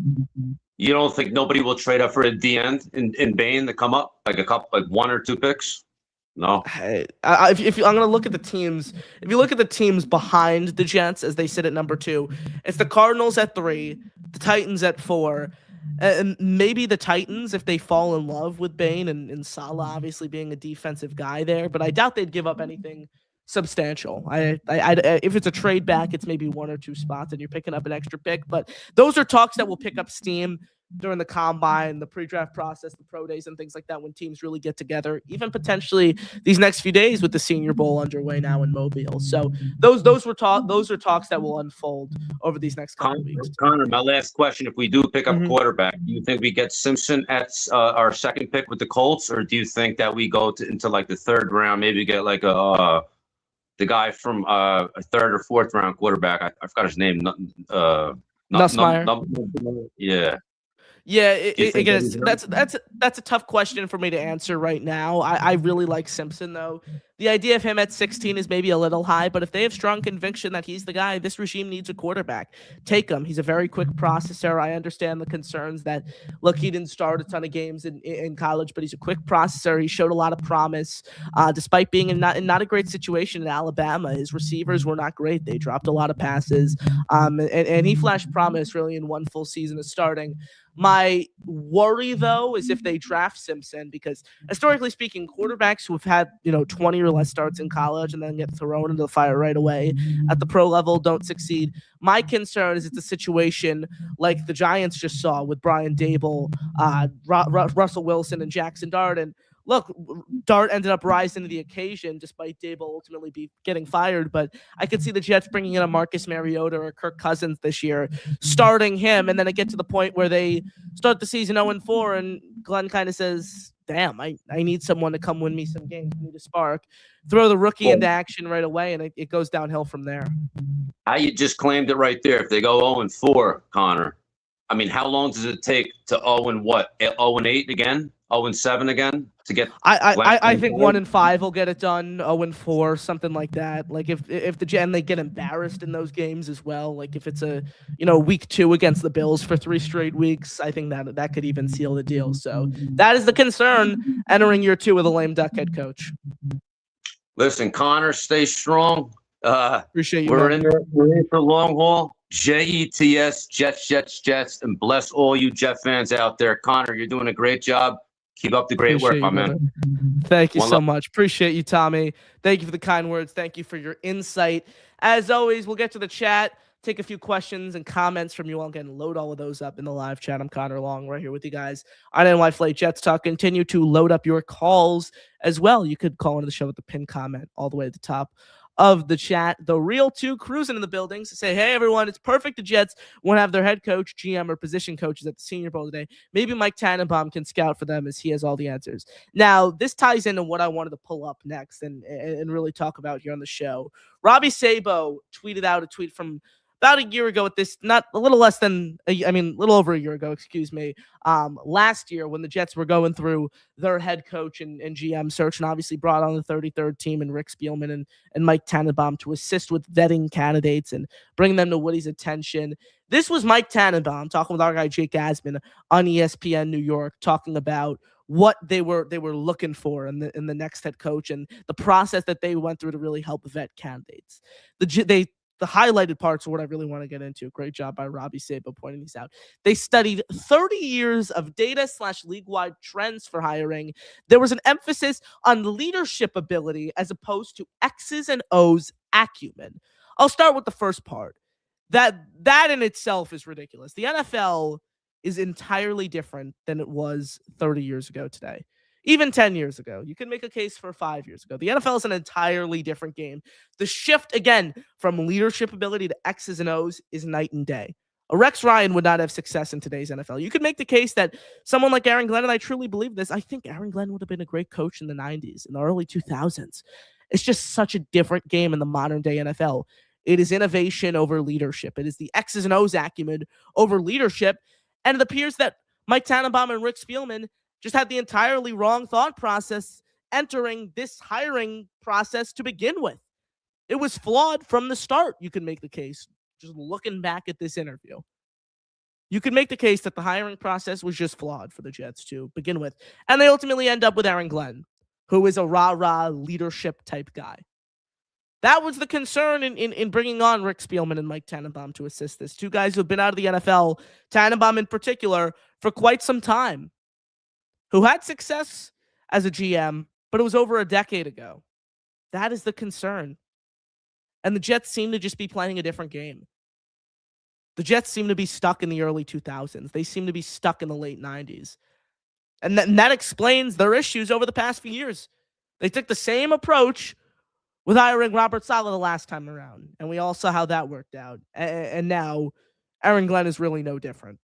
You don't think nobody will trade up for a D end in Bain to come up, like 1 or 2 picks? No. I'm going to look at the teams. If you look at the teams behind the Jets as they sit at number 2, it's the Cardinals at 3, the Titans at 4, and maybe the Titans if they fall in love with Bain and Saleh obviously being a defensive guy there. But I doubt they'd give up anything substantial. If it's a trade back, it's maybe 1 or 2 spots and you're picking up an extra pick. But those are talks that will pick up steam during the combine, the pre-draft process, the pro days, and things like that when teams really get together, even potentially these next few days with the Senior Bowl underway now in Mobile. So those are talks that will unfold over these next couple of weeks. Connor, my last question: if we do pick up quarterback, do you think we get Simpson at our 2nd pick with the Colts, or do you think that we go into like the 3rd round, maybe get like the guy from a 3rd or 4th round quarterback? I forgot his name. Nussmeier. Yeah. Yeah, again, that's a tough question for me to answer right now. I really like Simpson, though. The idea of him at 16 is maybe a little high, but if they have strong conviction that he's the guy, this regime needs a quarterback. Take him. He's a very quick processor. I understand the concerns that, look, he didn't start a ton of games in college, but he's a quick processor. He showed a lot of promise, despite being in not a great situation in Alabama. His receivers were not great. They dropped a lot of passes, and he flashed promise really in 1 full season of starting. My worry, though, is if they draft Simpson, because historically speaking, quarterbacks who have had 20 or less starts in college and then get thrown into the fire right away at the pro level don't succeed. My concern is it's a situation like the Giants just saw with Brian Dable, Russell Wilson, and Jackson Dart. And look, Dart ended up rising to the occasion despite Dable ultimately getting fired. But I could see the Jets bringing in a Marcus Mariota or Kirk Cousins this year, starting him, and then it gets to the point where they start the season 0-4, and Glenn kind of says, damn, I need someone to come win me some games. I need a spark. Throw the rookie into action right away, and it goes downhill from there. You just claimed it right there. If they go 0-4, Connor, I mean, how long does it take to 0-8 again? 0-7 again to get? I think 1-5 will get it done. 0-4, something like that. Like if they get embarrassed in those games as well. Like if it's a week 2 against the Bills for 3 straight weeks, I think that could even seal the deal. So that is the concern entering year 2 with a lame duck head coach. Listen, Connor, stay strong. Appreciate you. We're in there. We're in for the long haul. JETS, Jets, and bless all you Jet fans out there. Connor, you're doing a great job. Keep up the great work, my man. Thank you so much. Appreciate you, Tommy. Thank you for the kind words. Thank you for your insight. As always, we'll get to the chat. take a few questions and comments from you all. Again, load all of those up in the live chat. I'm Connor Long right here with you guys on NY Flight Jets Talk. Continue to load up your calls as well. You could call into the show with the pin comment all the way at the top of the chat. The Real Two cruising in the buildings. Say, hey, everyone, it's perfect. The Jets won't have their head coach, GM, or position coaches at the Senior Bowl today. Maybe Mike Tannenbaum can scout for them as he has all the answers. Now, this ties into what I wanted to pull up next and really talk about here on the show. Robbie Sabo tweeted out a tweet from about a year ago at this, not a little less than, a little over a year ago, excuse me, last year when the Jets were going through their head coach and GM search, and obviously brought on the 33rd team and Rick Spielman and Mike Tannenbaum to assist with vetting candidates and bring them to Woody's attention. This was Mike Tannenbaum talking with our guy Jake Asman on ESPN New York, talking about what they were looking for in the next head coach and the process that they went through to really help vet candidates. The highlighted parts are what I really want to get into. Great job by Robbie Sabo pointing these out. They studied 30 years of data/league-wide trends for hiring. There was an emphasis on leadership ability as opposed to X's and O's acumen. I'll start with the first part. That in itself is ridiculous. The NFL is entirely different than it was 30 years ago today. Even 10 years ago. You can make a case for 5 years ago. The NFL is an entirely different game. The shift, again, from leadership ability to X's and O's is night and day. A Rex Ryan would not have success in today's NFL. You could make the case that someone like Aaron Glenn, and I truly believe this, I think Aaron Glenn would have been a great coach in the 90s, in the early 2000s. It's just such a different game in the modern day NFL. It is innovation over leadership. It is the X's and O's acumen over leadership. And it appears that Mike Tannenbaum and Rick Spielman just had the entirely wrong thought process entering this hiring process to begin with. It was flawed from the start, you can make the case. Just looking back at this interview, you could make the case that the hiring process was just flawed for the Jets to begin with. And they ultimately end up with Aaron Glenn, who is a rah-rah leadership type guy. That was the concern in bringing on Rick Spielman and Mike Tannenbaum to assist this. Two guys who have been out of the NFL, Tannenbaum in particular, for quite some time, who had success as a GM, but it was over a decade ago. That is the concern. And the Jets seem to just be playing a different game. The Jets seem to be stuck in the early 2000s. They seem to be stuck in the late 90s. And that explains their issues over the past few years. They took the same approach with hiring Robert Saleh the last time around. And we all saw how that worked out. And now Aaron Glenn is really no different.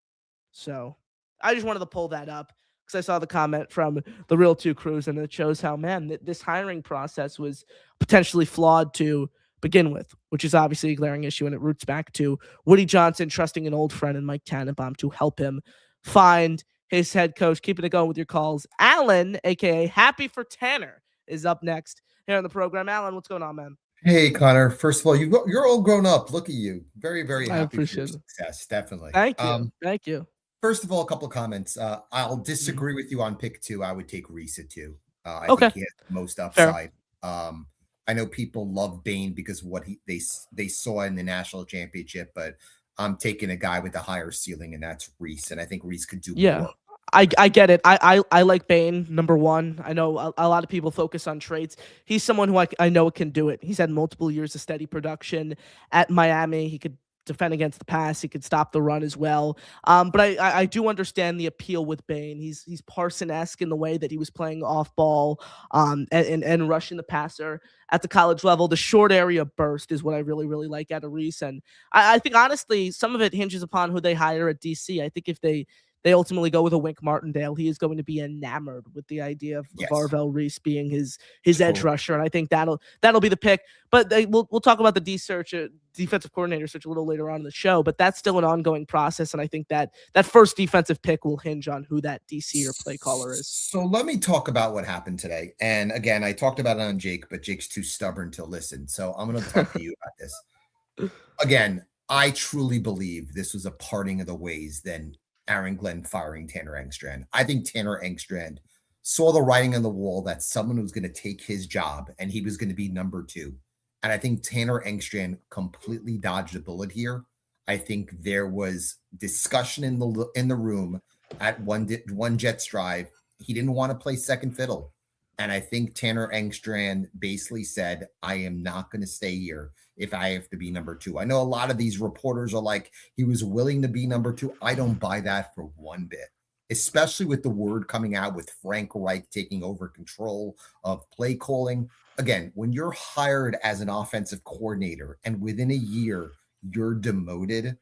So I just wanted to pull that up because I saw the comment from the Real Two Crews, and it shows how, man, this hiring process was potentially flawed to begin with, which is obviously a glaring issue, and it roots back to Woody Johnson trusting an old friend in Mike Tannenbaum to help him find his head coach. Keeping it going with your calls. Alan, a.k.a. Happy for Tanner, is up next here on the program. Alan, what's going on, man? Hey, Connor. First of all, you're all grown up. Look at you. Very, very happy I appreciate for your it. success. Definitely. Thank you. Thank you. First of all, a couple of comments. I'll disagree with you on pick 2. I would take Reese at 2. I Okay. think he has the most upside. I know people love Bain because what they saw in the national championship, but I'm taking a guy with a higher ceiling, and that's Reese. And I think Reese could do more. I get it. I like Bain, number one. I know a lot of people focus on traits. He's someone who I know can do it. He's had multiple years of steady production at Miami. He could defend against the pass. He could stop the run as well. But I do understand the appeal with Bain. He's Parson-esque in the way that he was playing off ball and rushing the passer at the college level. The short area burst is what I really, really like out of Reese. And I think, honestly, some of it hinges upon who they hire at DC. I think if they ultimately go with a Wink Martindale, he is going to be enamored with the idea of Varvel Reese being his edge rusher, and I think that'll be the pick. But we'll talk about the defensive coordinator search a little later on in the show. But that's still an ongoing process, and I think that first defensive pick will hinge on who that DC or play caller is. So let me talk about what happened today. And again, I talked about it on Jake, but Jake's too stubborn to listen. So I'm going to talk to you about this. Again, I truly believe this was a parting of the ways then Aaron Glenn firing Tanner Engstrand. I think Tanner Engstrand saw the writing on the wall that someone was going to take his job and he was going to be number 2. And I think Tanner Engstrand completely dodged a bullet here. I think there was discussion in the room at one Jets drive. He didn't want to play second fiddle. And I think Tanner Engstrand basically said, I am not going to stay here if I have to be number 2. I know a lot of these reporters are like, he was willing to be number 2. I don't buy that for one bit, especially with the word coming out with Frank Reich taking over control of play calling. Again, when you're hired as an offensive coordinator and within a year you're demoted,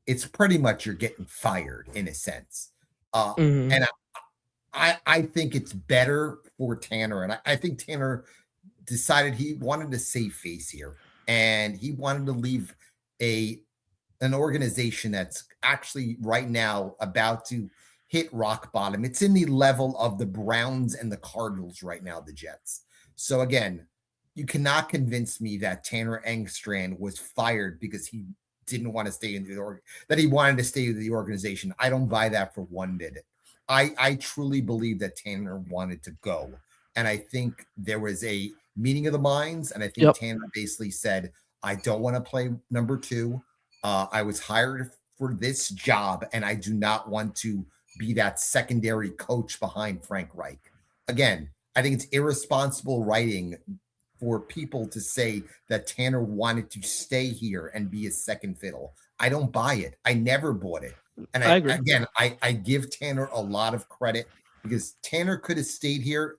it's pretty much you're getting fired in a sense. And I think it's better for Tanner. And I think Tanner decided he wanted to save face here. And he wanted to leave an organization that's actually right now about to hit rock bottom. It's in the level of the Browns and the Cardinals right now, the Jets. So again, you cannot convince me that Tanner Engstrand was fired because he didn't want to stay in that he wanted to stay with the organization. I don't buy that for one bit. I truly believe that Tanner wanted to go. And I think there was a meeting of the minds. And I think Tanner basically said, I don't want to play number 2. I was hired for this job, and I do not want to be that secondary coach behind Frank Reich. Again, I think it's irresponsible writing for people to say that Tanner wanted to stay here and be a second fiddle. I don't buy it. I never bought it. And I agree. Again, I give Tanner a lot of credit because Tanner could have stayed here,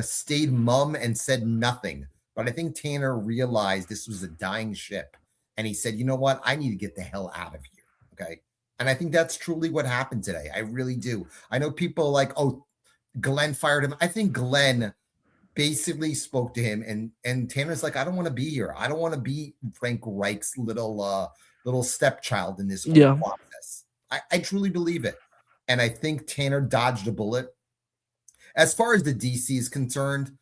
stayed mum and said nothing. But I think Tanner realized this was a dying ship. And he said, you know what? I need to get the hell out of here. Okay. And I think that's truly what happened today. I really do. I know people like, oh, Glenn fired him. I think Glenn basically spoke to him and Tanner's like, I don't want to be here. I don't want to be Frank Reich's little stepchild in this whole process. I truly believe it. And I think Tanner dodged a bullet. As far as the DC is concerned,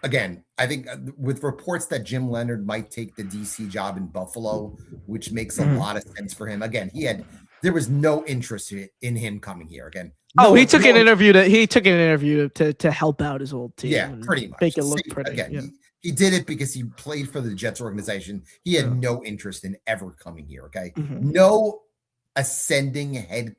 again, I think with reports that Jim Leonard might take the DC job in Buffalo, which makes a lot of sense for him. Again, there was no interest in him coming here again. No, he took an interview to help out his old team. Yeah, pretty much. Make it look pretty. Again, he did it because he played for the Jets organization. He had no interest in ever coming here. Okay. No ascending head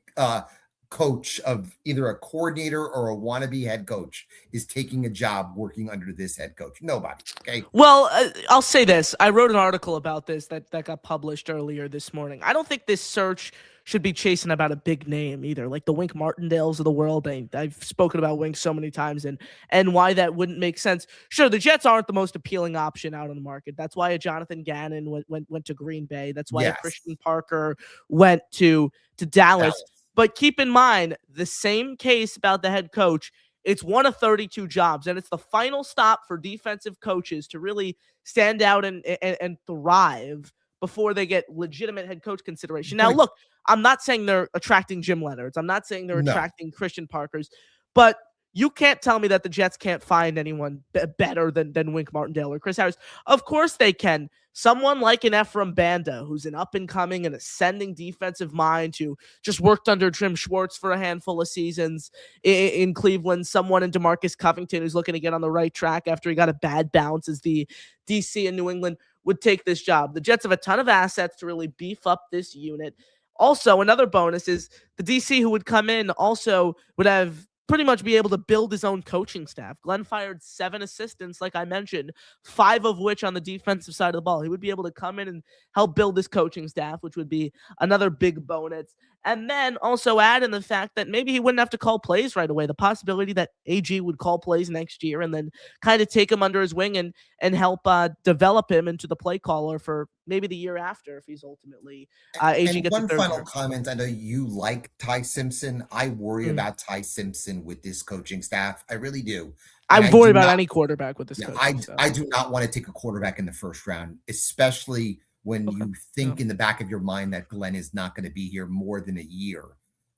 coach of either a coordinator or a wannabe head coach is taking a job working under this head coach. Nobody. Okay. Well, I'll say this. I wrote an article about this that got published earlier this morning. I don't think this search should be chasing about a big name either, like the Wink Martindales of the world. I've spoken about Wink so many times and why that wouldn't make sense. Sure, the Jets aren't the most appealing option out on the market. That's why a Jonathan Gannon went to Green Bay. That's why a Christian Parker went to Dallas. But keep in mind, the same case about the head coach, it's one of 32 jobs, and it's the final stop for defensive coaches to really stand out and thrive before they get legitimate head coach consideration. Now, look, I'm not saying they're attracting Jim Leonards. I'm not saying they're attracting Christian Parkers, but you can't tell me that the Jets can't find anyone better than Wink Martindale or Chris Harris. Of course they can. Someone like an Ephraim Banda, who's an up-and-coming and ascending defensive mind who just worked under Jim Schwartz for a handful of seasons in Cleveland. Someone in DeMarcus Covington who's looking to get on the right track after he got a bad bounce as the DC in New England would take this job. The Jets have a ton of assets to really beef up this unit. Also, another bonus is the DC who would come in also would have pretty much be able to build his own coaching staff. Glenn fired 7 assistants, like I mentioned, 5 of which on the defensive side of the ball. He would be able to come in and help build this coaching staff, which would be another big bonus. And then also add in the fact that maybe he wouldn't have to call plays right away. The possibility that AG would call plays next year and then kind of take him under his wing and help develop him into the play caller for maybe the year after if he's ultimately AG gets one final comment. I know you like Ty Simpson. I worry about Ty Simpson with this coaching staff. I really do. I worry about any quarterback with this coaching staff. I do not want to take a quarterback in the first round, especially when you think in the back of your mind that Glenn is not going to be here more than a year.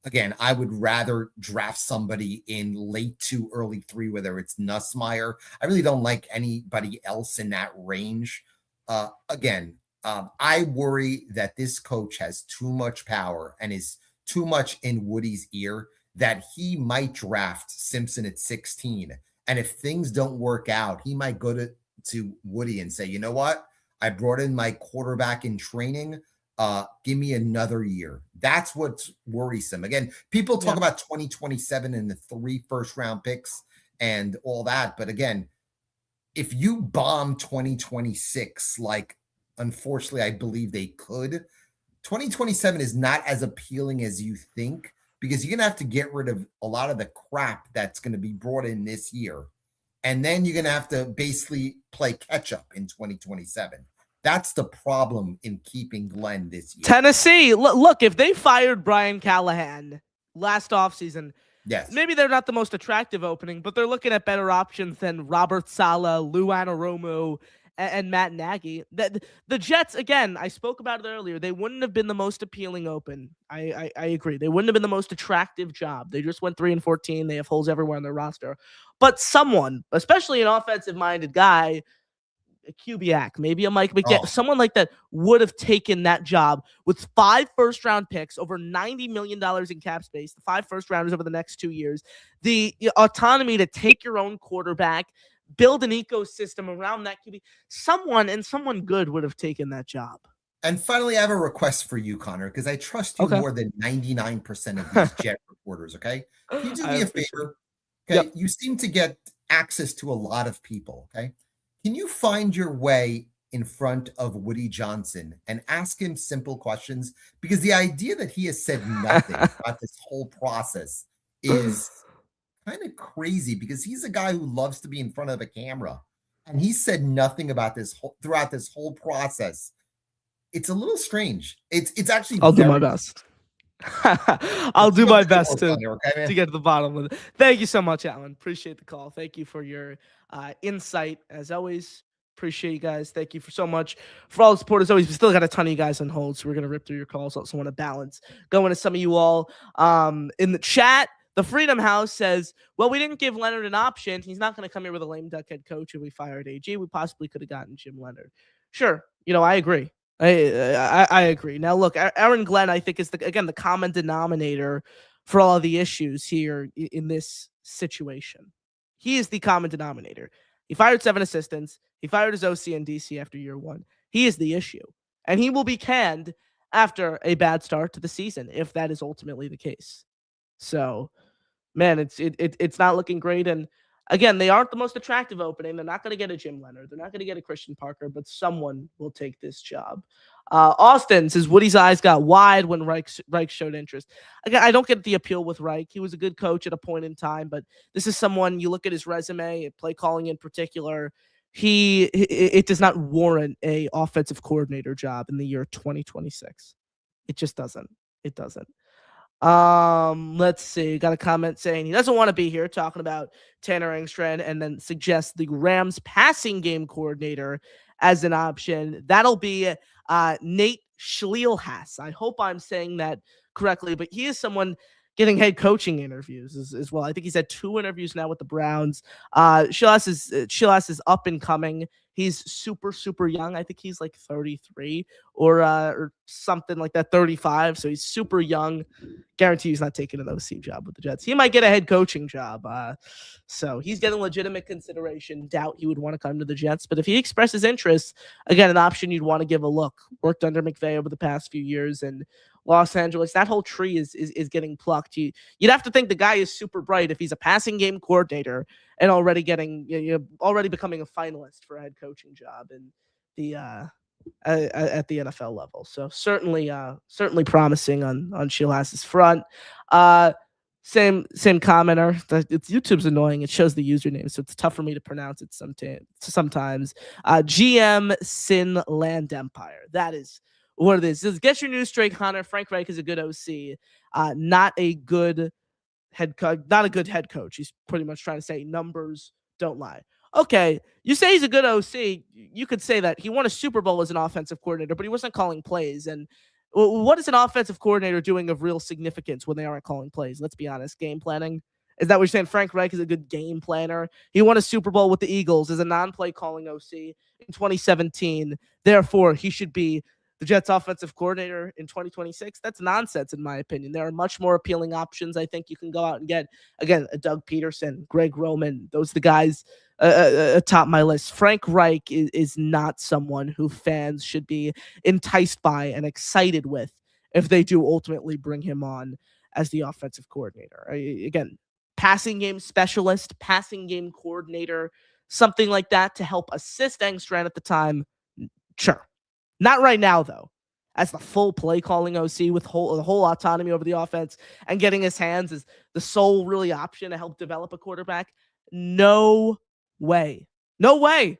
Again, I would rather draft somebody in late 2, early 3, whether it's Nussmeier. I really don't like anybody else in that range. I worry that this coach has too much power and is too much in Woody's ear that he might draft Simpson at 16. And if things don't work out, he might go to Woody and say, you know what? I brought in my quarterback in training. Give me another year. That's what's worrisome. Again, people talk about 2027 and the 3 first-round picks and all that. But again, if you bomb 2026, like unfortunately I believe they could, 2027 is not as appealing as you think, because you're going to have to get rid of a lot of the crap that's going to be brought in this year. And then you're going to have to basically play catch up in 2027. That's the problem in keeping Glenn this year. Tennessee, look, if they fired Brian Callahan last offseason, yes, maybe they're not the most attractive opening, but they're looking at better options than Robert Saleh, Lou Anarumo, and Matt Nagy. The Jets, again, I spoke about it earlier, they wouldn't have been the most appealing open. I agree. They wouldn't have been the most attractive job. They just went 3-14. They have holes everywhere on their roster. But someone, especially an offensive-minded guy, a Kubiak, maybe a Mike McDaniel, someone like that would have taken that job with 5 first-round picks, over $90 million in cap space, the 5 first-rounders over the next 2 years, the autonomy to take your own quarterback, build an ecosystem around that QB. Someone good would have taken that job. And finally, I have a request for you, Connor, because I trust you more than 99% of these Jet reporters, okay? Can you do me a favor? Okay, yep. You seem to get access to a lot of people, okay? Can you find your way in front of Woody Johnson and ask him simple questions? Because the idea that he has said nothing about this whole process is kind of crazy, because he's a guy who loves to be in front of a camera, and he said nothing about this throughout this whole process. It's a little strange. It's actually. I'll do my best. I'll do my best to get to the bottom of it. Thank you so much, Alan. Appreciate the call. Thank you for your insight, as always. Appreciate you guys. Thank you so much for all the support. As always, we still got a ton of you guys on hold, so we're gonna rip through your calls. Also want to balance going to some of you all in the chat. The Freedom House says, well, we didn't give Leonard an option. He's not going to come here with a lame duck head coach if we fired AG. We possibly could have gotten Jim Leonard. Sure. I agree. I agree. Now, look, Aaron Glenn, I think, is, the common denominator for all of the issues here in this situation. He is the common denominator. He fired 7 assistants. He fired his OC and DC after year 1. He is the issue. And he will be canned after a bad start to the season, if that is ultimately the case. So, man, it's not looking great. And again, they aren't the most attractive opening. They're not going to get a Jim Leonard. They're not going to get a Christian Parker, but someone will take this job. Austin says Woody's eyes got wide when Reich showed interest. Again, I don't get the appeal with Reich. He was a good coach at a point in time, but this is someone, you look at his resume, play calling in particular, it does not warrant a offensive coordinator job in the year 2026. It just doesn't. It doesn't. Let's see. Got a comment saying he doesn't want to be here, talking about Tanner Engstrand, and then suggests the Rams passing game coordinator as an option. That'll be Nate Schlielhaas. I hope I'm saying that correctly, but he is someone getting head coaching interviews as well. I think he's had 2 interviews now with the Browns. Schlielhaas is up and coming. He's super, super young. I think he's like 33 or something like that, 35. So he's super young. Guarantee he's not taking an OC job with the Jets. He might get a head coaching job. So he's getting legitimate consideration. Doubt he would want to come to the Jets. But if he expresses interest, again, an option you'd want to give a look. Worked under McVay over the past few years in Los Angeles. That whole tree is getting plucked. You'd have to think the guy is super bright if he's a passing game coordinator and already already becoming a finalist for a head coaching job in the at the NFL level. So certainly promising on Schlielhaas's front. Same commenter. YouTube's annoying. It shows the username, so it's tough for me to pronounce it sometimes. GM Sin Land Empire. That is what it is. It says, get your news straight, Connor. Frank Reich is a good OC. Not a good head coach. He's pretty much trying to say numbers don't lie. Okay, you say he's a good OC. You could say that he won a Super Bowl as an offensive coordinator, but he wasn't calling plays. And what is an offensive coordinator doing of real significance when they aren't calling plays? Let's be honest. Game planning. Is that what you're saying? Frank Reich is a good game planner. He won a Super Bowl with the Eagles as a non-play calling OC in 2017. Therefore, he should be the Jets offensive coordinator in 2026, that's nonsense in my opinion. There are much more appealing options. I think you can go out and get, again, a Doug Peterson, Greg Roman. Those are the guys atop my list. Frank Reich is not someone who fans should be enticed by and excited with if they do ultimately bring him on as the offensive coordinator. Again, passing game specialist, passing game coordinator, something like that to help assist Angstrand at the time. Sure. Not right now, though. As the full play calling OC with the whole autonomy over the offense and getting his hands as the sole really option to help develop a quarterback. No way. No way.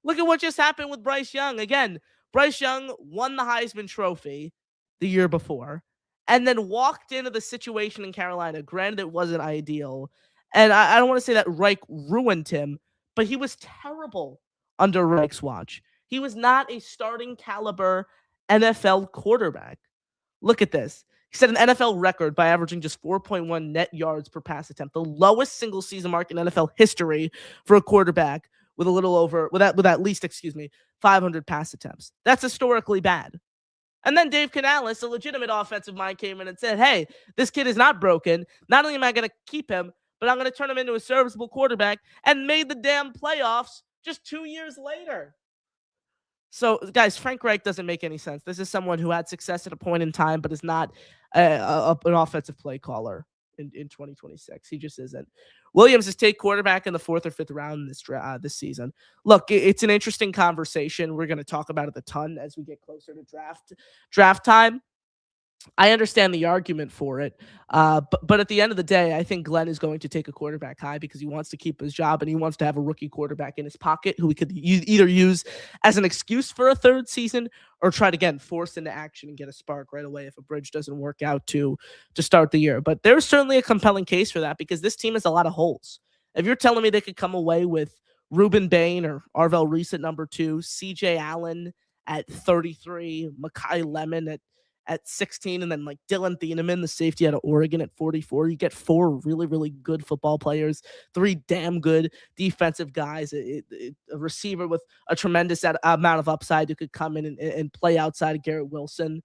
Look at what just happened with Bryce Young. Again, Bryce Young won the Heisman Trophy the year before and then walked into the situation in Carolina. Granted, it wasn't ideal. And I don't want to say that Reich ruined him, but he was terrible under Reich's watch. He was not a starting caliber NFL quarterback. Look at this. He set an NFL record by averaging just 4.1 net yards per pass attempt, the lowest single season mark in NFL history for a quarterback with at least 500 pass attempts. That's historically bad. And then Dave Canales, a legitimate offensive mind, came in and said, hey, this kid is not broken. Not only am I going to keep him, but I'm going to turn him into a serviceable quarterback, and made the damn playoffs just 2 years later. So, guys, Frank Reich doesn't make any sense. This is someone who had success at a point in time, but is not an offensive play caller in 2026. He just isn't. Williams is take quarterback in the 4th or 5th round this season. Look, it's an interesting conversation. We're going to talk about it a ton as we get closer to draft time. I understand the argument for it, but at the end of the day, I think Glenn is going to take a quarterback high because he wants to keep his job and he wants to have a rookie quarterback in his pocket who he could either use as an excuse for a third season or try to, again, force into action and get a spark right away if a bridge doesn't work out to start the year. But there's certainly a compelling case for that because this team has a lot of holes. If you're telling me they could come away with Ruben Bain or Arvell Reese at number 2, CJ Allen at 33, Mekhi Lemon at 16, and then like Dylan Thieneman, the safety out of Oregon, at 44. You get 4 really, really good football players, 3 damn good defensive guys, a receiver with a tremendous amount of upside who could come in and play outside of Garrett Wilson.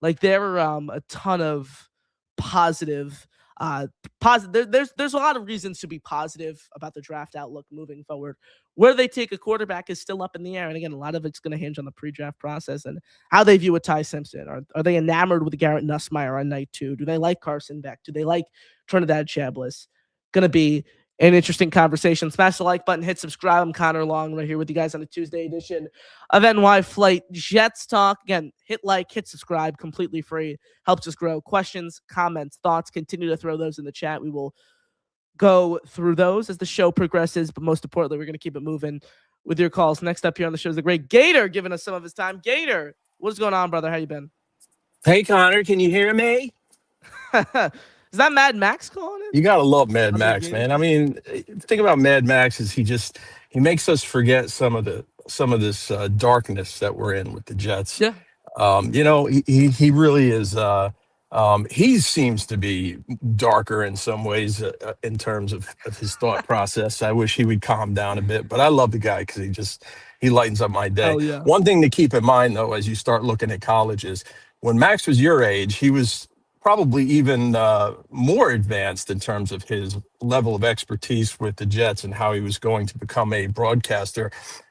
Like there are a ton of positive. There's a lot of reasons to be positive about the draft outlook moving forward. Where they take a quarterback is still up in the air, and again, a lot of it's going to hinge on the pre-draft process and how they view a Ty Simpson. Are they enamored with Garrett Nussmeier on night 2? Do they like Carson Beck? Do they like Trinidad Chambliss? Going to be an interesting conversation. Smash the like button, hit subscribe. I'm Connor Long right here with you guys on a Tuesday edition of NY Flight Jets Talk. Again, hit like, hit subscribe, completely free. Helps us grow. Questions, comments, thoughts, continue to throw those in the chat. We will go through those as the show progresses, but most importantly, we're going to keep it moving with your calls. Next up here on the show is the great Gator giving us some of his time. Gator, what's going on, brother? How you been? Hey, Connor, can you hear me? Is that Mad Max calling it? You gotta love Mad Max, man. I mean, think about Mad Max is he makes us forget some of this darkness that we're in with the Jets. Yeah. He really is. He seems to be darker in some ways in terms of his thought process. I wish he would calm down a bit, but I love the guy because he lightens up my day. Oh, yeah. One thing to keep in mind, though, as you start looking at colleges, when Max was your age, he was probably even more advanced in terms of his level of expertise with the Jets and how he was going to become a broadcaster.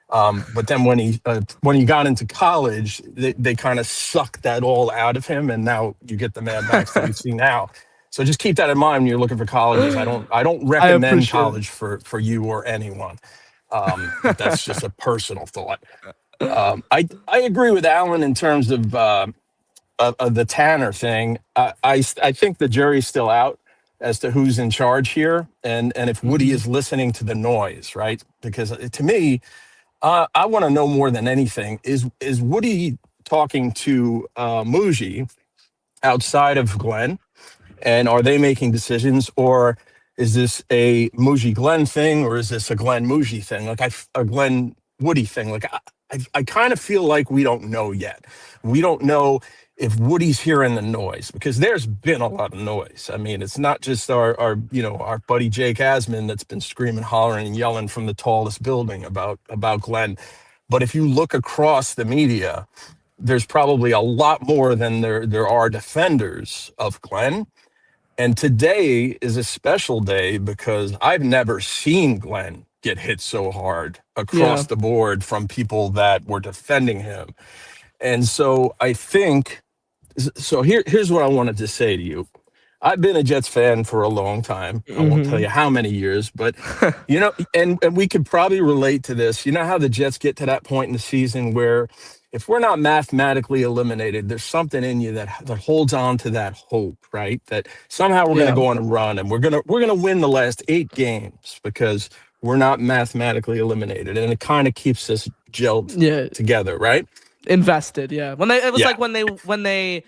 But then when he got into college, they kind of sucked that all out of him, and now you get the Mad Max that you see now. So just keep that in mind when you're looking for colleges. I don't recommend college for you or anyone. That's just a personal thought. I agree with Alan in terms of the Tanner thing. I think the jury's still out as to who's in charge here, and if Woody is listening to the noise, right? Because to me, I want to know more than anything, is Woody talking to Muji outside of Glenn, and are they making decisions, or is this a Muji Glenn thing, or is this a Glenn Muji thing, like a Glenn Woody thing? Like I kind of feel like we don't know yet. We don't know if Woody's hearing the noise, because there's been a lot of noise. I mean, it's not just our buddy Jake Asman that's been screaming, hollering, and yelling from the tallest building about Glenn. But if you look across the media, there's probably a lot more than there are defenders of Glenn. And today is a special day because I've never seen Glenn get hit so hard across the board from people that were defending him. And so I think, so here's what I wanted to say to you. I've been a Jets fan for a long time. I won't tell you how many years, but you know, and we could probably relate to this. You know how the Jets get to that point in the season where if we're not mathematically eliminated, there's something in you that holds on to that hope, right? That somehow we're going to go on a run and we're going to win the last 8 games because we're not mathematically eliminated, and it kind of keeps us gelled together, right? Invested, When it was like when they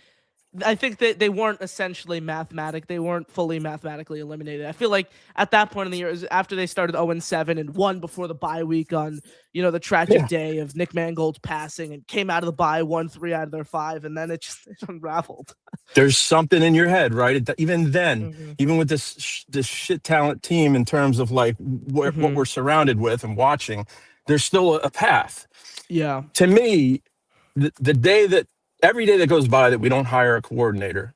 I think that they weren't essentially they weren't fully mathematically eliminated. I feel like at that point in the year, after they started 0-7 and won before the bye week on, you know, the tragic day of Nick Mangold passing, and came out of the bye, won 3 out of their 5, and then it unraveled. There's something in your head, right? Even then, even with this shit talent team in terms of like what we're surrounded with and watching, there's still a path. Yeah. To me, the day that every day that goes by that we don't hire a coordinator,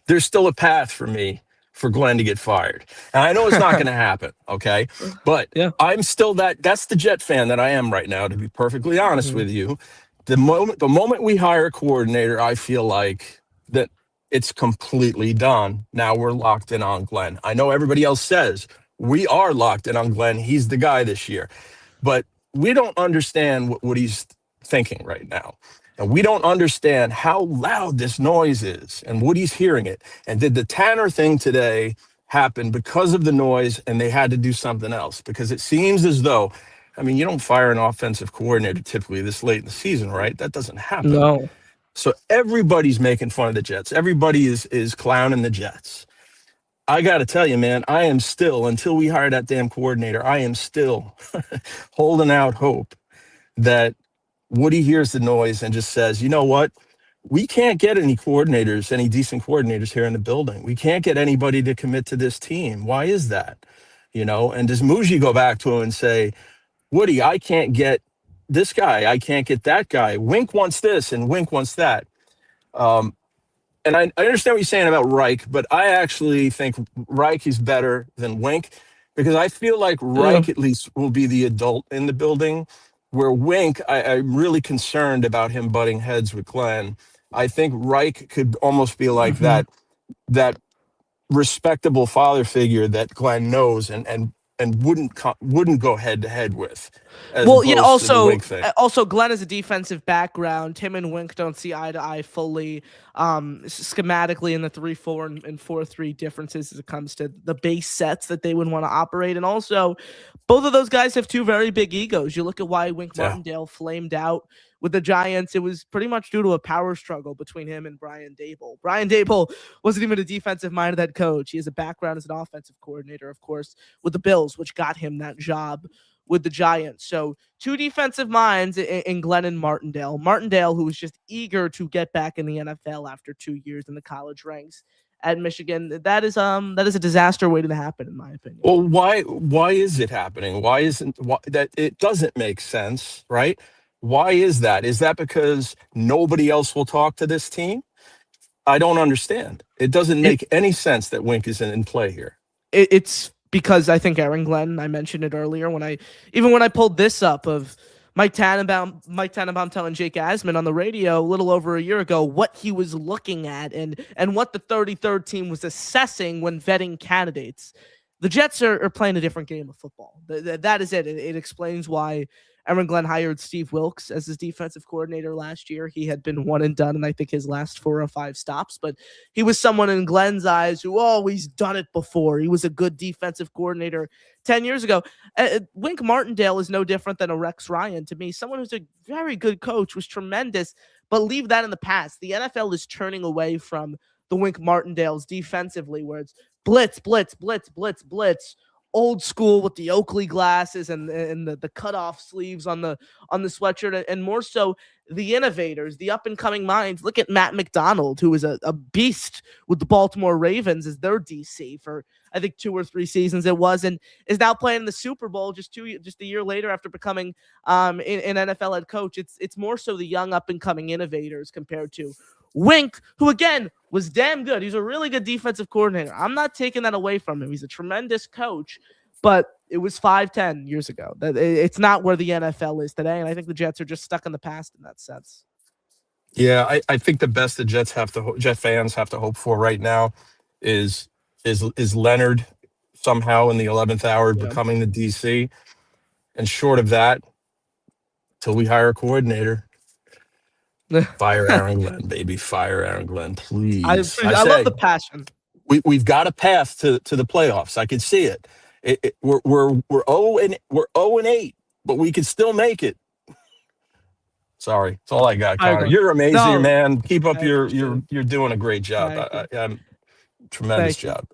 there's still a path for me for Glenn to get fired. And I know it's not going to happen, okay? But I'm still that's the Jet fan that I am right now, to be perfectly honest with you. The moment we hire a coordinator, I feel like that it's completely done. Now we're locked in on Glenn. I know everybody else says we are locked in on Glenn. He's the guy this year. But we don't understand what he's thinking right now. And we don't understand how loud this noise is and Woody's hearing it. And did the Tanner thing today happen because of the noise and they had to do something else? Because it seems as though, I mean, you don't fire an offensive coordinator typically this late in the season, right? That doesn't happen. No. So everybody's making fun of the Jets. Everybody is clowning the Jets. I got to tell you, man, I am still, until we hire that damn coordinator, I am still holding out hope that Woody hears the noise and just says, you know what? We can't get any decent coordinators here in the building. We can't get anybody to commit to this team. Why is that? You know, and does Muji go back to him and say, Woody, I can't get this guy. I can't get that guy. Wink wants this and Wink wants that. And I understand what you're saying about Reich, but I actually think Reich is better than Wink because I feel like Reich at least will be the adult in the building. Where Wink, I'm really concerned about him butting heads with Glenn. I think Reich could almost be like that respectable father figure that Glenn knows and wouldn't go head to head with. Also Glenn has a defensive background. Him and Wink don't see eye to eye fully schematically in the 3-4 and 4-3 differences as it comes to the base sets that they would want to operate. And also both of those guys have 2 very big egos. You look at why Wink Martindale flamed out with the Giants. It was pretty much due to a power struggle between him and Brian Daboll. Brian Daboll wasn't even a defensive-minded head coach. He has a background as an offensive coordinator, of course, with the Bills, which got him that job with the Giants. So 2 defensive minds in Glenn and Martindale. Martindale, who was just eager to get back in the NFL after 2 years in the college ranks at Michigan. That is a disaster waiting to happen, in my opinion. Well, why is it happening? Why that it doesn't make sense, right? Why is that? Is that because nobody else will talk to this team? I don't understand. It doesn't make any sense that Wink is in play here. It's because I think Aaron Glenn, I mentioned it earlier when I pulled this up of Mike Tannenbaum telling Jake Asman on the radio a little over a year ago what he was looking at and what the 33rd team was assessing when vetting candidates. The Jets are playing a different game of football. That is it. It explains why Aaron Glenn hired Steve Wilks as his defensive coordinator last year. He had been one and done in, I think, his last 4 or 5 stops, but he was someone in Glenn's eyes who always done it before. He was a good defensive coordinator 10 years ago. Wink Martindale is no different than a Rex Ryan to me. Someone who's a very good coach, was tremendous, but leave that in the past. The NFL is turning away from the Wink Martindales defensively, where it's blitz, blitz, blitz, blitz, blitz, old school with the Oakley glasses and the cutoff sleeves on the sweatshirt, and more so the innovators, the up and coming minds. Look at Matt McDonald, who was a beast with the Baltimore Ravens as their DC for I think 2 or 3 seasons it was, and is now playing in the Super Bowl just a year later after becoming an NFL head coach. It's more so the young up and coming innovators compared to Wink, who again was damn good. He's a really good defensive coordinator. I'm not taking that away from him. He's a tremendous coach, but it was 5-10 years ago. It's not where the NFL is today, and I think the Jets are just stuck in the past in that sense. Yeah, I think the best the Jet fans have to hope for right now is Leonard somehow in the 11th hour becoming the DC, and short of that, till we hire a coordinator. Fire Aaron Glenn, baby. Fire Aaron Glenn, please. I love the passion. We've got a path to the playoffs. I can see it. We're 0-8, but we can still make it. Sorry, that's all I got, Connor. You're amazing, man. Keep up you're doing a great job. Tremendous job.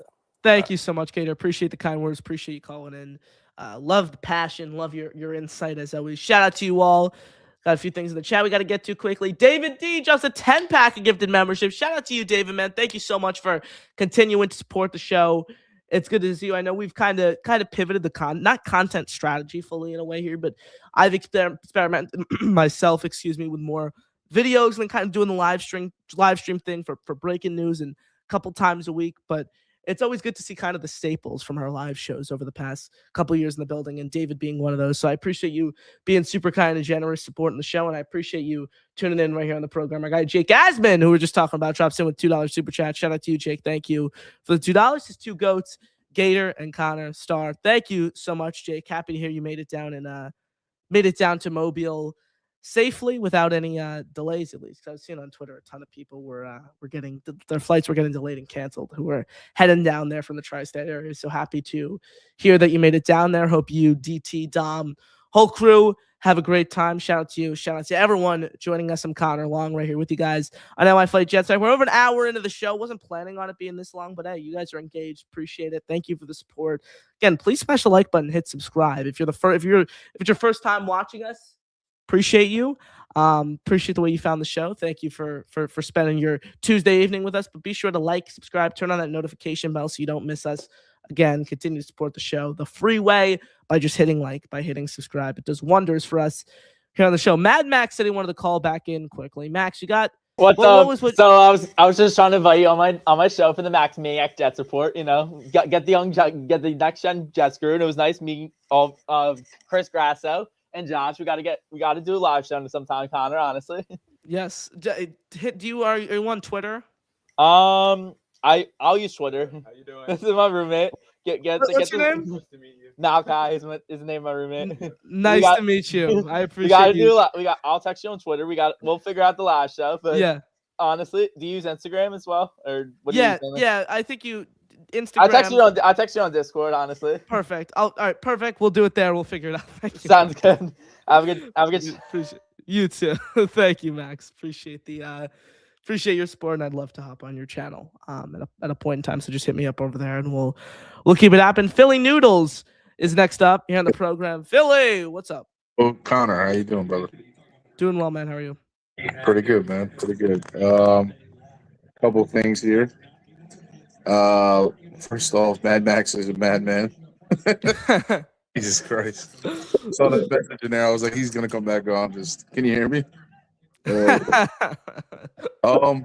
Thank you so much, Gator. Appreciate the kind words. Appreciate you calling in. Love the passion. Love your insight as always. Shout out to you all. Got a few things in the chat we got to get to quickly. David D drops a 10-pack of gifted membership. Shout out to you, David, man. Thank you so much for continuing to support the show. It's good to see you. I know we've kind of pivoted the not content strategy fully in a way here, but I've experimented myself, with more videos and kind of doing the live stream thing for breaking news and a couple times a week. But it's always good to see kind of the staples from our live shows over the past couple of years in the building, and David being one of those. So I appreciate you being super kind and generous, supporting the show, and I appreciate you tuning in right here on the program. Our guy Jake Asman, who we were just talking about, drops in with $2 super chat. Shout out to you, Jake. Thank you for the $2. His 2 goats, Gator and Connor Star. Thank you so much, Jake. Happy to hear you made it down to Mobile safely without any delays, at least. I was seeing on Twitter a ton of people were getting their flights were getting delayed and canceled who were heading down there from the tri-state area. So happy to hear that you made it down there. Hope you, DT, Dom, whole crew have a great time. Shout out to you. Shout out to everyone joining us. I'm Connor Long right here with you guys on NY Flight Jets. We're over an hour into the show. Wasn't planning on it being this long, but hey, you guys are engaged. Appreciate it. Thank you for the support. Again, please smash the like button, hit subscribe. If it's your first time watching us, appreciate you. Appreciate the way you found the show. Thank you for spending your Tuesday evening with us. But be sure to like, subscribe, turn on that notification bell so you don't miss us. Again, continue to support the show the free way by just hitting like, by hitting subscribe. It does wonders for us here on the show. Mad Max said he wanted to call back in quickly. Max, you got what's up? So I was just trying to invite you on my show for the Max Maniac Jets report. You know, get the next gen Jets crew. And it was nice meeting all Chris Grasso and Josh. We got to do a live show sometime, Connor. Honestly. Yes. Are you on Twitter? I'll use Twitter. How you doing? This is my roommate. What's your name? Nice to meet you. Malachi is the name of my roommate. Nice to meet you. I appreciate you. I'll text you on Twitter. We'll figure out the live show. But yeah. Honestly, do you use Instagram as well, or what? Yeah. I think Instagram. I'll text you on Discord. Honestly. Perfect. All right. Perfect. We'll do it there. We'll figure it out. Thank you. Sounds good. Have a good. Appreciate you too. Thank you, Max. Appreciate your support, and I'd love to hop on your channel at a point in time. So just hit me up over there, and we'll keep it happening. Philly Noodles is next up here on the program. Philly, what's up? Oh, Connor, how you doing, brother? Doing well, man. How are you? Pretty good, man. Pretty good. Couple of things here. First off, Mad Max is a madman. Jesus Christ. Saw that message in there. I was like, he's gonna come back on. Can you hear me? Man, I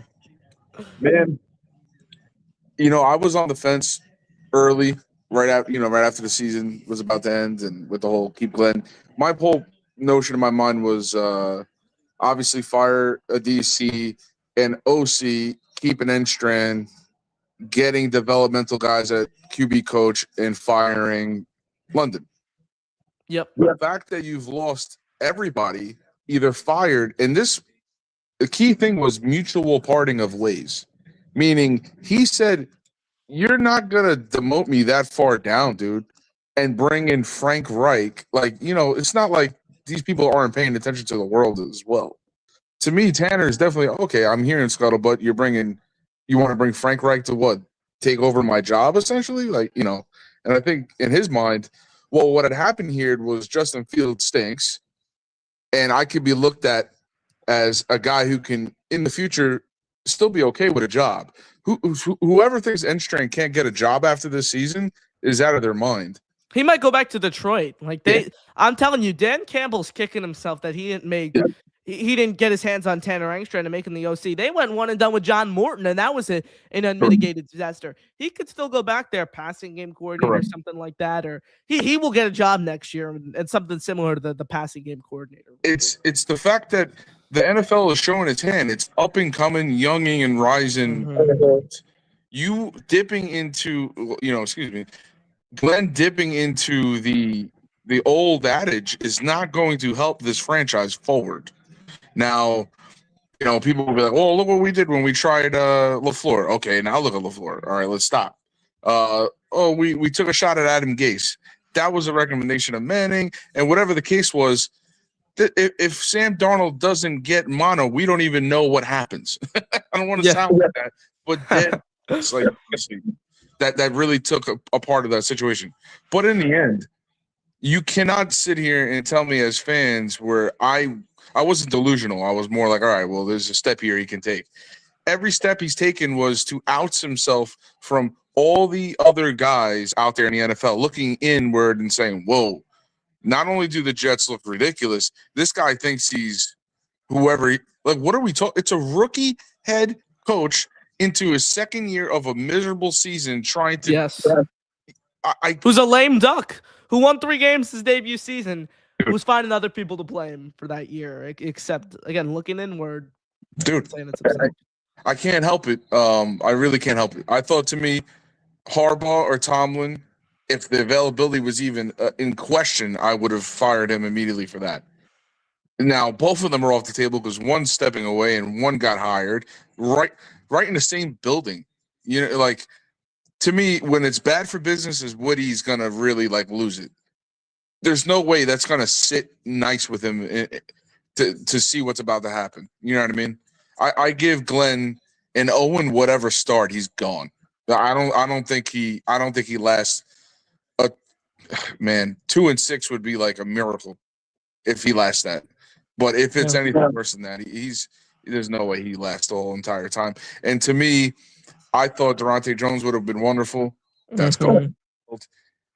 was on the fence early, right after the season was about to end, and with the whole keep Glenn. My whole notion in my mind was obviously fire a DC and OC, keep an Angstrand, getting developmental guys at QB coach, and firing London. Yep. The fact that you've lost everybody, either fired, and the key thing was mutual parting of ways, meaning he said, "You're not gonna demote me that far down, dude," and bring in Frank Reich. It's not like these people aren't paying attention to the world as well. To me, Tanner is definitely okay. I'm hearing Scuttlebutt. You want to bring Frank Reich to what? Take over my job, essentially? And I think in his mind, well, what had happened here was Justin Fields stinks, and I could be looked at as a guy who can, in the future, still be okay with a job. Whoever thinks Engstrand can't get a job after this season is out of their mind. He might go back to Detroit. I'm telling you, Dan Campbell's kicking himself that he didn't make. Yeah. He didn't get his hands on Tanner Engstrand to make him the OC. They went one and done with John Morton, and that was an unmitigated disaster. He could still go back there, passing game coordinator or something like that, or he will get a job next year and something similar to the passing game coordinator. It's the fact that the NFL is showing its hand. It's up and coming, younging and rising. Mm-hmm. You dipping into, Glenn dipping into the old adage is not going to help this franchise forward. Now, people will be like, "Oh, look what we did when we tried LaFleur." Okay, now look at LaFleur. All right, let's stop. We took a shot at Adam Gase. That was a recommendation of Manning, and whatever the case was, if Sam Darnold doesn't get mono, we don't even know what happens. I don't want to sound like that, but it's like that really took a part of that situation. But in the end, you cannot sit here and tell me as fans where I wasn't delusional. I was more like, all right, well, there's a step here he can take. Every step he's taken was to oust himself from all the other guys out there in the NFL, looking inward and saying, whoa, not only do the Jets look ridiculous, this guy thinks he's whoever. What are we talking? It's a rookie head coach into his second year of a miserable season trying to. Yes. Who's a lame duck who won 3 games his debut season, who's finding other people to blame for that year, except, again, looking inward. Dude, I can't help it. I really can't help it. I thought, to me, Harbaugh or Tomlin, if the availability was even in question, I would have fired him immediately for that. Now, both of them are off the table because one's stepping away and one got hired right in the same building. To me, when it's bad for business, is Woody's going to really lose it. There's no way that's going to sit nice with him to see what's about to happen. You know what I mean? I give Glenn an Owen whatever start. He's gone. I don't think he lasts. 2-6 would be like a miracle if he lasts that. But if it's anything worse than that, there's no way he lasts the whole entire time. And to me, I thought Durante Jones would have been wonderful. That's cool.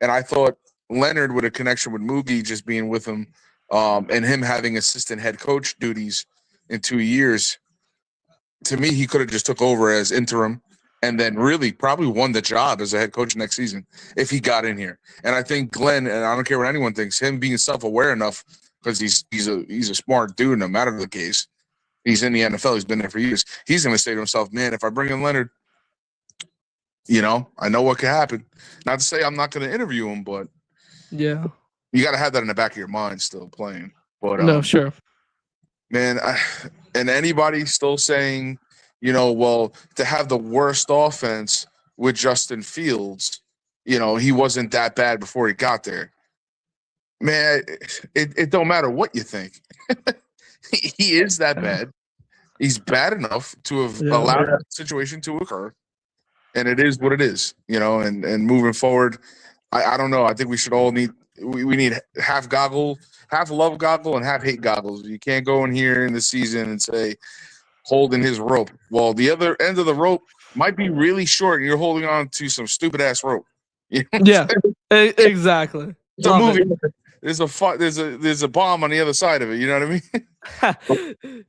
And I thought Leonard with a connection with Moogie just being with him, and him having assistant head coach duties in 2 years. To me, he could have just took over as interim and then really probably won the job as a head coach next season if he got in here. And I think Glenn, and I don't care what anyone thinks, him being self-aware enough, because he's a smart dude no matter the case. He's in the NFL. He's been there for years. He's going to say to himself, man, if I bring in Leonard, I know what could happen. Not to say I'm not going to interview him, but yeah, you got to have that in the back of your mind still playing. But no, sure. Man, and anybody still saying, well, to have the worst offense with Justin Fields, he wasn't that bad before he got there. Man, it don't matter what you think. He is that bad. He's bad enough to have allowed that situation to occur. And it is what it is, and moving forward, I don't know. I think we should all need half love goggle and half hate goggles. You can't go in here in the season and say holding his rope. Well, the other end of the rope might be really short and you're holding on to some stupid ass rope. Yeah, exactly. It's a movie. There's a bomb on the other side of it. You know what I mean?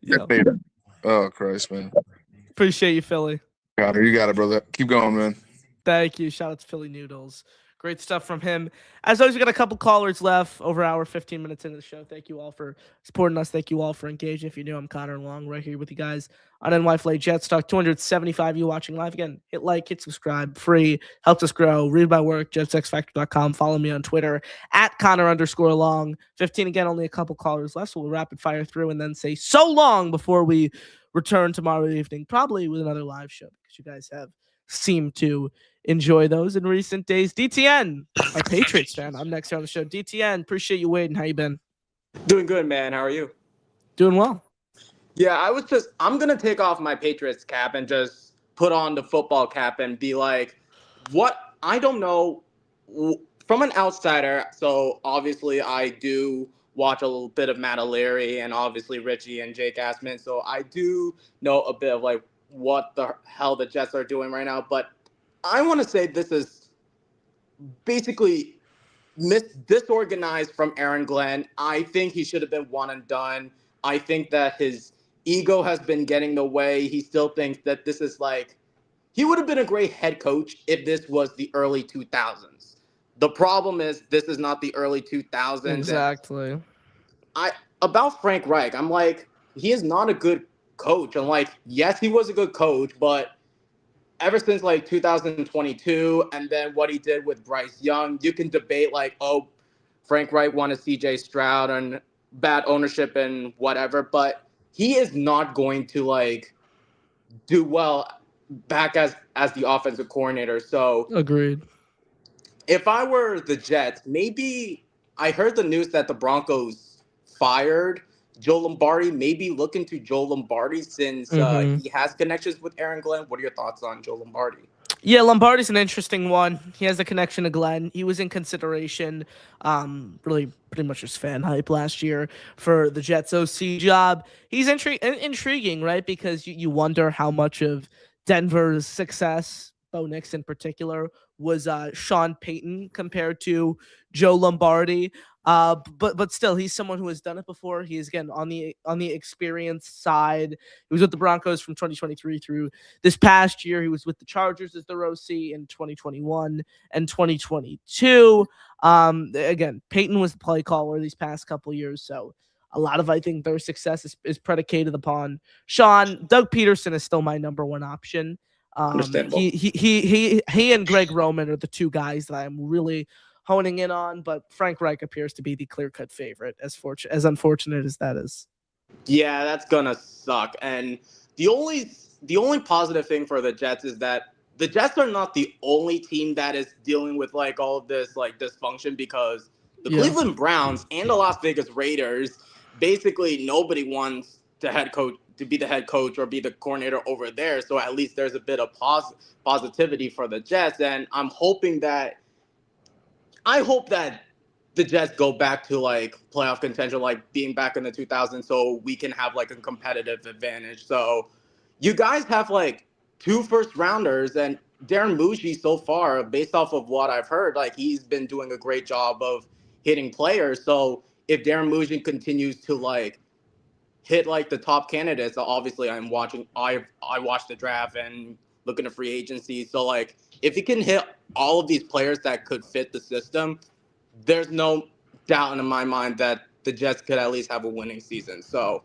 Yeah. Oh Christ, man. Appreciate you, Philly. You got it, brother. Keep going, man. Thank you. Shout out to Philly Noodles. Great stuff from him. As always, we got a couple callers left, over an hour, 15 minutes into the show. Thank you all for supporting us. Thank you all for engaging. If you're new, I'm Connor Long, right here with you guys on NY Flight Jets Talk. 275 you watching live. Again, hit like, hit subscribe, free, helps us grow. Read my work, jetsxfactor.com. Follow me on Twitter, @Connor_Long. 15 again, only a couple callers left, so we'll rapid fire through and then say so long before we return tomorrow evening, probably with another live show, because you guys have seemed to enjoy those in recent days. DTN, our Patriots fan. I'm next here on the show. DTN, appreciate you waiting. How you been? Doing good, man. How are you? Doing well. Yeah, I'm going to take off my Patriots cap and just put on the football cap and be like, what? I don't know from an outsider, so obviously I do watch a little bit of Matt O'Leary and obviously Richie and Jake Assman, so I do know a bit of like what the hell the Jets are doing right now. But I want to say this is basically disorganized from Aaron Glenn. I think he should have been one and done. I think that his ego has been getting the way. He still thinks that this is like, he would have been a great head coach if this was the early 2000s. The problem is this is not the early 2000s. Exactly. And about Frank Reich, I'm like, he is not a good coach. I'm like, yes, he was a good coach, but ever since like 2022 and then what he did with Bryce Young, you can debate like, oh, Frank Reich wanted CJ Stroud and bad ownership and whatever, but he is not going to like do well back as the offensive coordinator. So Agreed. if I were the Jets, maybe I heard the news that the Broncos fired Joe Lombardi. Maybe look into Joe Lombardi since he has connections with Aaron Glenn. What are your thoughts on Joe Lombardi? Yeah, Lombardi's an interesting one. He has a connection to Glenn. He was in consideration, really pretty much just fan hype last year for the Jets OC job. He's intriguing, right? Because you wonder how much of Denver's success, Bo Nix in particular, was Sean Payton compared to Joe Lombardi. But still, he's someone who has done it before. He is again on the experience side. He was with the Broncos from 2023 through this past year. He was with the Chargers as their OC in 2021 and 2022. Again, Peyton was the play caller these past couple years, so a lot of I think their success is predicated upon Sean. Doug Peterson is still my number one option. Understandable. He and Greg Roman are the two guys that I'm really honing in on, but Frank Reich appears to be the clear-cut favorite, as unfortunate as that is. Yeah, that's gonna suck. And the only positive thing for the Jets is that the Jets are not the only team that is dealing with like all of this like dysfunction, because the Cleveland Browns and the Las Vegas Raiders, basically nobody wants to be the head coach or be the coordinator over there. So at least there's a bit of positivity for the Jets, and I hope that the Jets go back to like playoff contention, like being back in the 2000s, so we can have like a competitive advantage. So you guys have like 2 first-rounders, and Darren Muji so far, based off of what I've heard, like he's been doing a great job of hitting players. So if Darren Muji continues to like hit like the top candidates, obviously I watched the draft and looking at free agency. So like if he can hit all of these players that could fit the system, there's no doubt in my mind that the Jets could at least have a winning season. So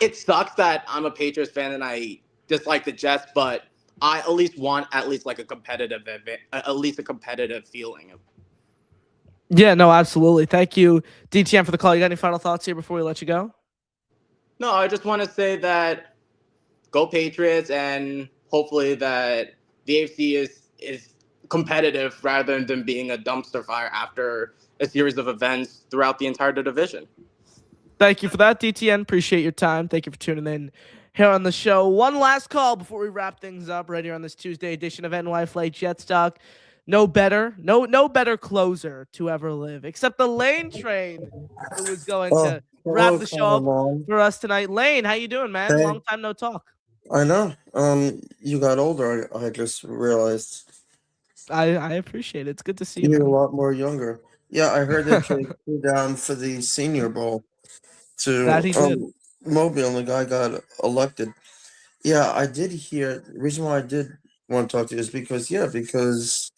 it sucks that I'm a Patriots fan and I dislike the Jets, but I at least want like a competitive event, at least a competitive feeling. Yeah, no, absolutely. Thank you, DTM, for the call. You got any final thoughts here before we let you go? No, I just want to say that go Patriots, and hopefully that the AFC is competitive rather than being a dumpster fire after a series of events throughout the entire division. Thank you for that, DTN. Appreciate your time. Thank you for tuning in here on the show. One last call before we wrap things up right here on this Tuesday edition of NY Flight Jets Talk. No better closer to ever live, except the Lane Train, who was going to wrap the show up for us tonight. Lane, how you doing, man? Hey. Long time no talk. I know. You got older. I just realized. I appreciate it. It's good to see you. You're Man. a lot more younger. Yeah, I heard that you down for the Senior Bowl to That he did. Mobile, and the guy got elected. Yeah, I did hear. The reason why I did want to talk to you is because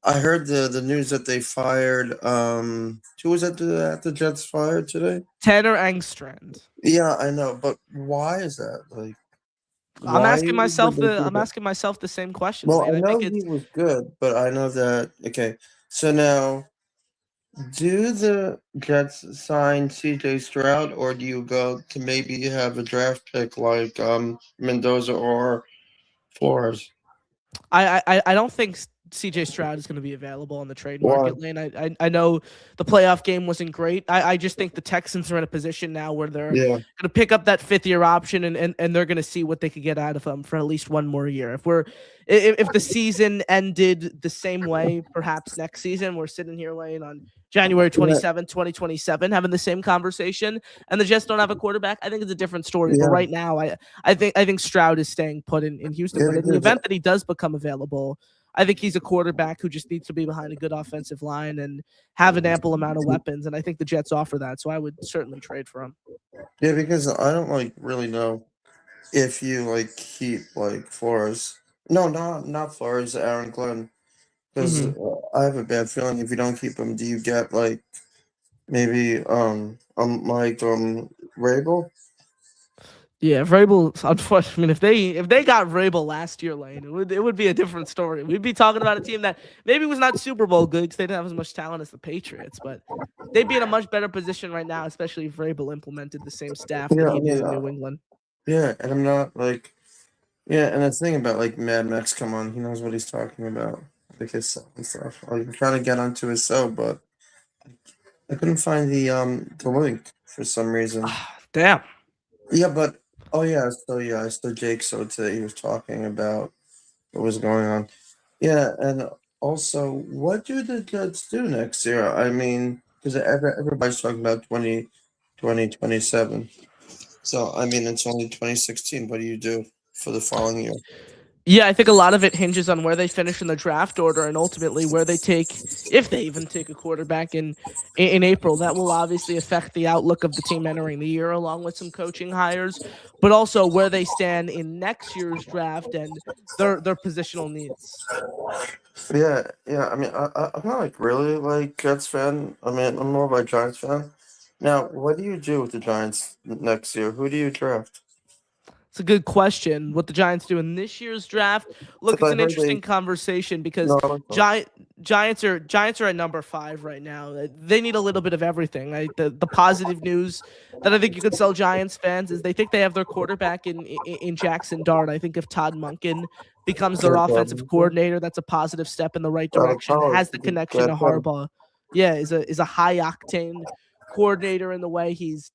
I heard the news that they fired. Who was at the Jets fired today? Tanner Engstrand. Yeah, I know, but why is that? Like, I'm asking myself the same question. Well, Lane. I know think he was good, but I know that. Okay, so now, do the Jets sign CJ Stroud, or do you go to maybe have a draft pick like Mendoza or Flores? I don't think CJ Stroud is going to be available on the trade Why? market lane. I know the playoff game wasn't great. I just think the Texans are in a position now where they're Yeah. going to pick up that 5th-year option and they're going to see what they could get out of him for at least one more year. If the season ended the same way, perhaps next season, we're sitting here laying on January 27th, 2027, having the same conversation, and the Jets don't have a quarterback, I think it's a different story. But Yeah. right now, I think Stroud is staying put in Houston. Yeah, But in the because event that he does become available, I think he's a quarterback who just needs to be behind a good offensive line and have an ample amount of weapons. And I think the Jets offer that. So I would certainly trade for him. yeah, because I don't really know if you keep Flores. No, not Flores, Aaron Glenn. Because I have a bad feeling if you don't keep him, do you get maybe Rabel? Yeah, Vrabel. Unfortunately, if they got Vrabel last year, Lane, it would be a different story. We'd be talking about a team that maybe was not Super Bowl good because they didn't have as much talent as the Patriots, but they'd be in a much better position right now, especially if Vrabel implemented the same staff that he did in New England. Yeah, and I'm not yeah, and the thing about Mad Max, come on, he knows what he's talking about, his cell and stuff. I'm trying to get onto his cell, but I couldn't find the link for some reason. Damn. Yeah, but I saw Jake so today he was talking about what was going on. Yeah, and also, what do the Jets do next year? I mean, because everybody's talking about 2027. So, I mean, it's only 2016. What do you do for the following year? Yeah, I think a lot of it hinges on where they finish in the draft order and ultimately where they take, if they even take a quarterback in April. That will obviously affect the outlook of the team entering the year, along with some coaching hires, but also where they stand in next year's draft and their positional needs. Yeah. I mean, I'm not really Jets fan. I mean, I'm more of a Giants fan. Now, what do you do with the Giants next year? Who do you draft? It's a good question. What the Giants do in this year's draft? Look, it's an interesting conversation because Giants are at number 5 right now. They need a little bit of everything. The positive news that I think you could sell Giants fans is they think they have their quarterback in Jackson Dart. I think if Todd Monken becomes their offensive coordinator, that's a positive step in the right direction. Has the connection to Harbaugh. Yeah, is a high octane coordinator in the way he's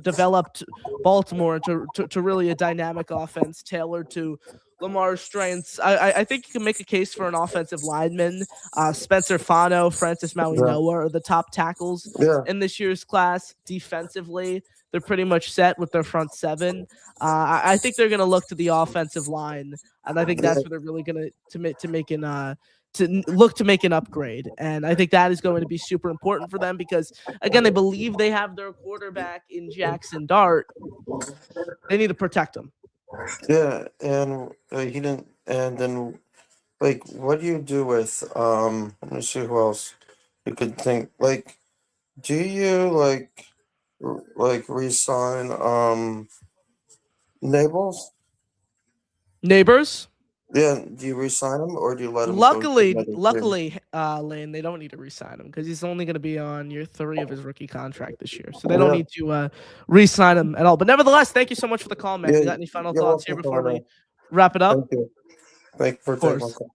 developed Baltimore to really a dynamic offense tailored to Lamar's strengths. I think you can make a case for an offensive lineman. Spencer Fano, Francis Maui-Noah are the top tackles in this year's class. Defensively, they're pretty much set with their front 7. I think they're going to look to the offensive line, and I think that's where they're really going to look to make an upgrade. And I think that is going to be super important for them because, again, they believe they have their quarterback in Jackson Dart. They need to protect him. Yeah, and he didn't. And then, what do you do with? Let me see who else you could think. Do you re-sign Neighbors? Yeah, do you re-sign him or do you let him? Luckily, Lane, they don't need to re-sign him because he's only going to be on year 3 of his rookie contract this year, so they don't need to re-sign him at all. But nevertheless, thank you so much for the call, man. You got any final thoughts here before we wrap it up? Thank you. Thank you for taking my call.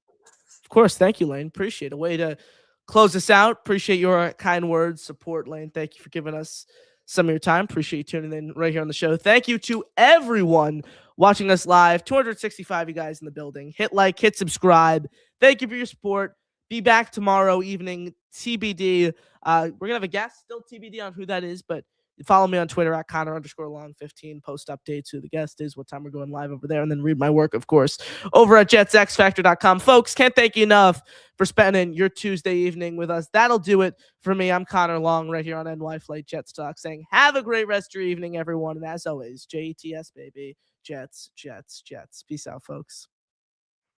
Of course, thank you, Lane. Appreciate it. A way to close this out. Appreciate your kind words, support, Lane. Thank you for giving us some of your time. Appreciate you tuning in right here on the show. Thank you to everyone watching us live. 265 you guys in the building. Hit like, hit subscribe. Thank you for your support. Be back tomorrow evening. TBD. We're gonna have a guest, still TBD on who that is, but follow me on Twitter at Connor_long15. Post updates who the guest is, what time we're going live over there, and then read my work, of course, over at JetsXFactor.com. Folks, can't thank you enough for spending your Tuesday evening with us. That'll do it for me. I'm Connor Long right here on NY Flight Jets Talk, saying have a great rest of your evening, everyone. And as always, JETS, baby. Jets, Jets, Jets. Peace out, folks.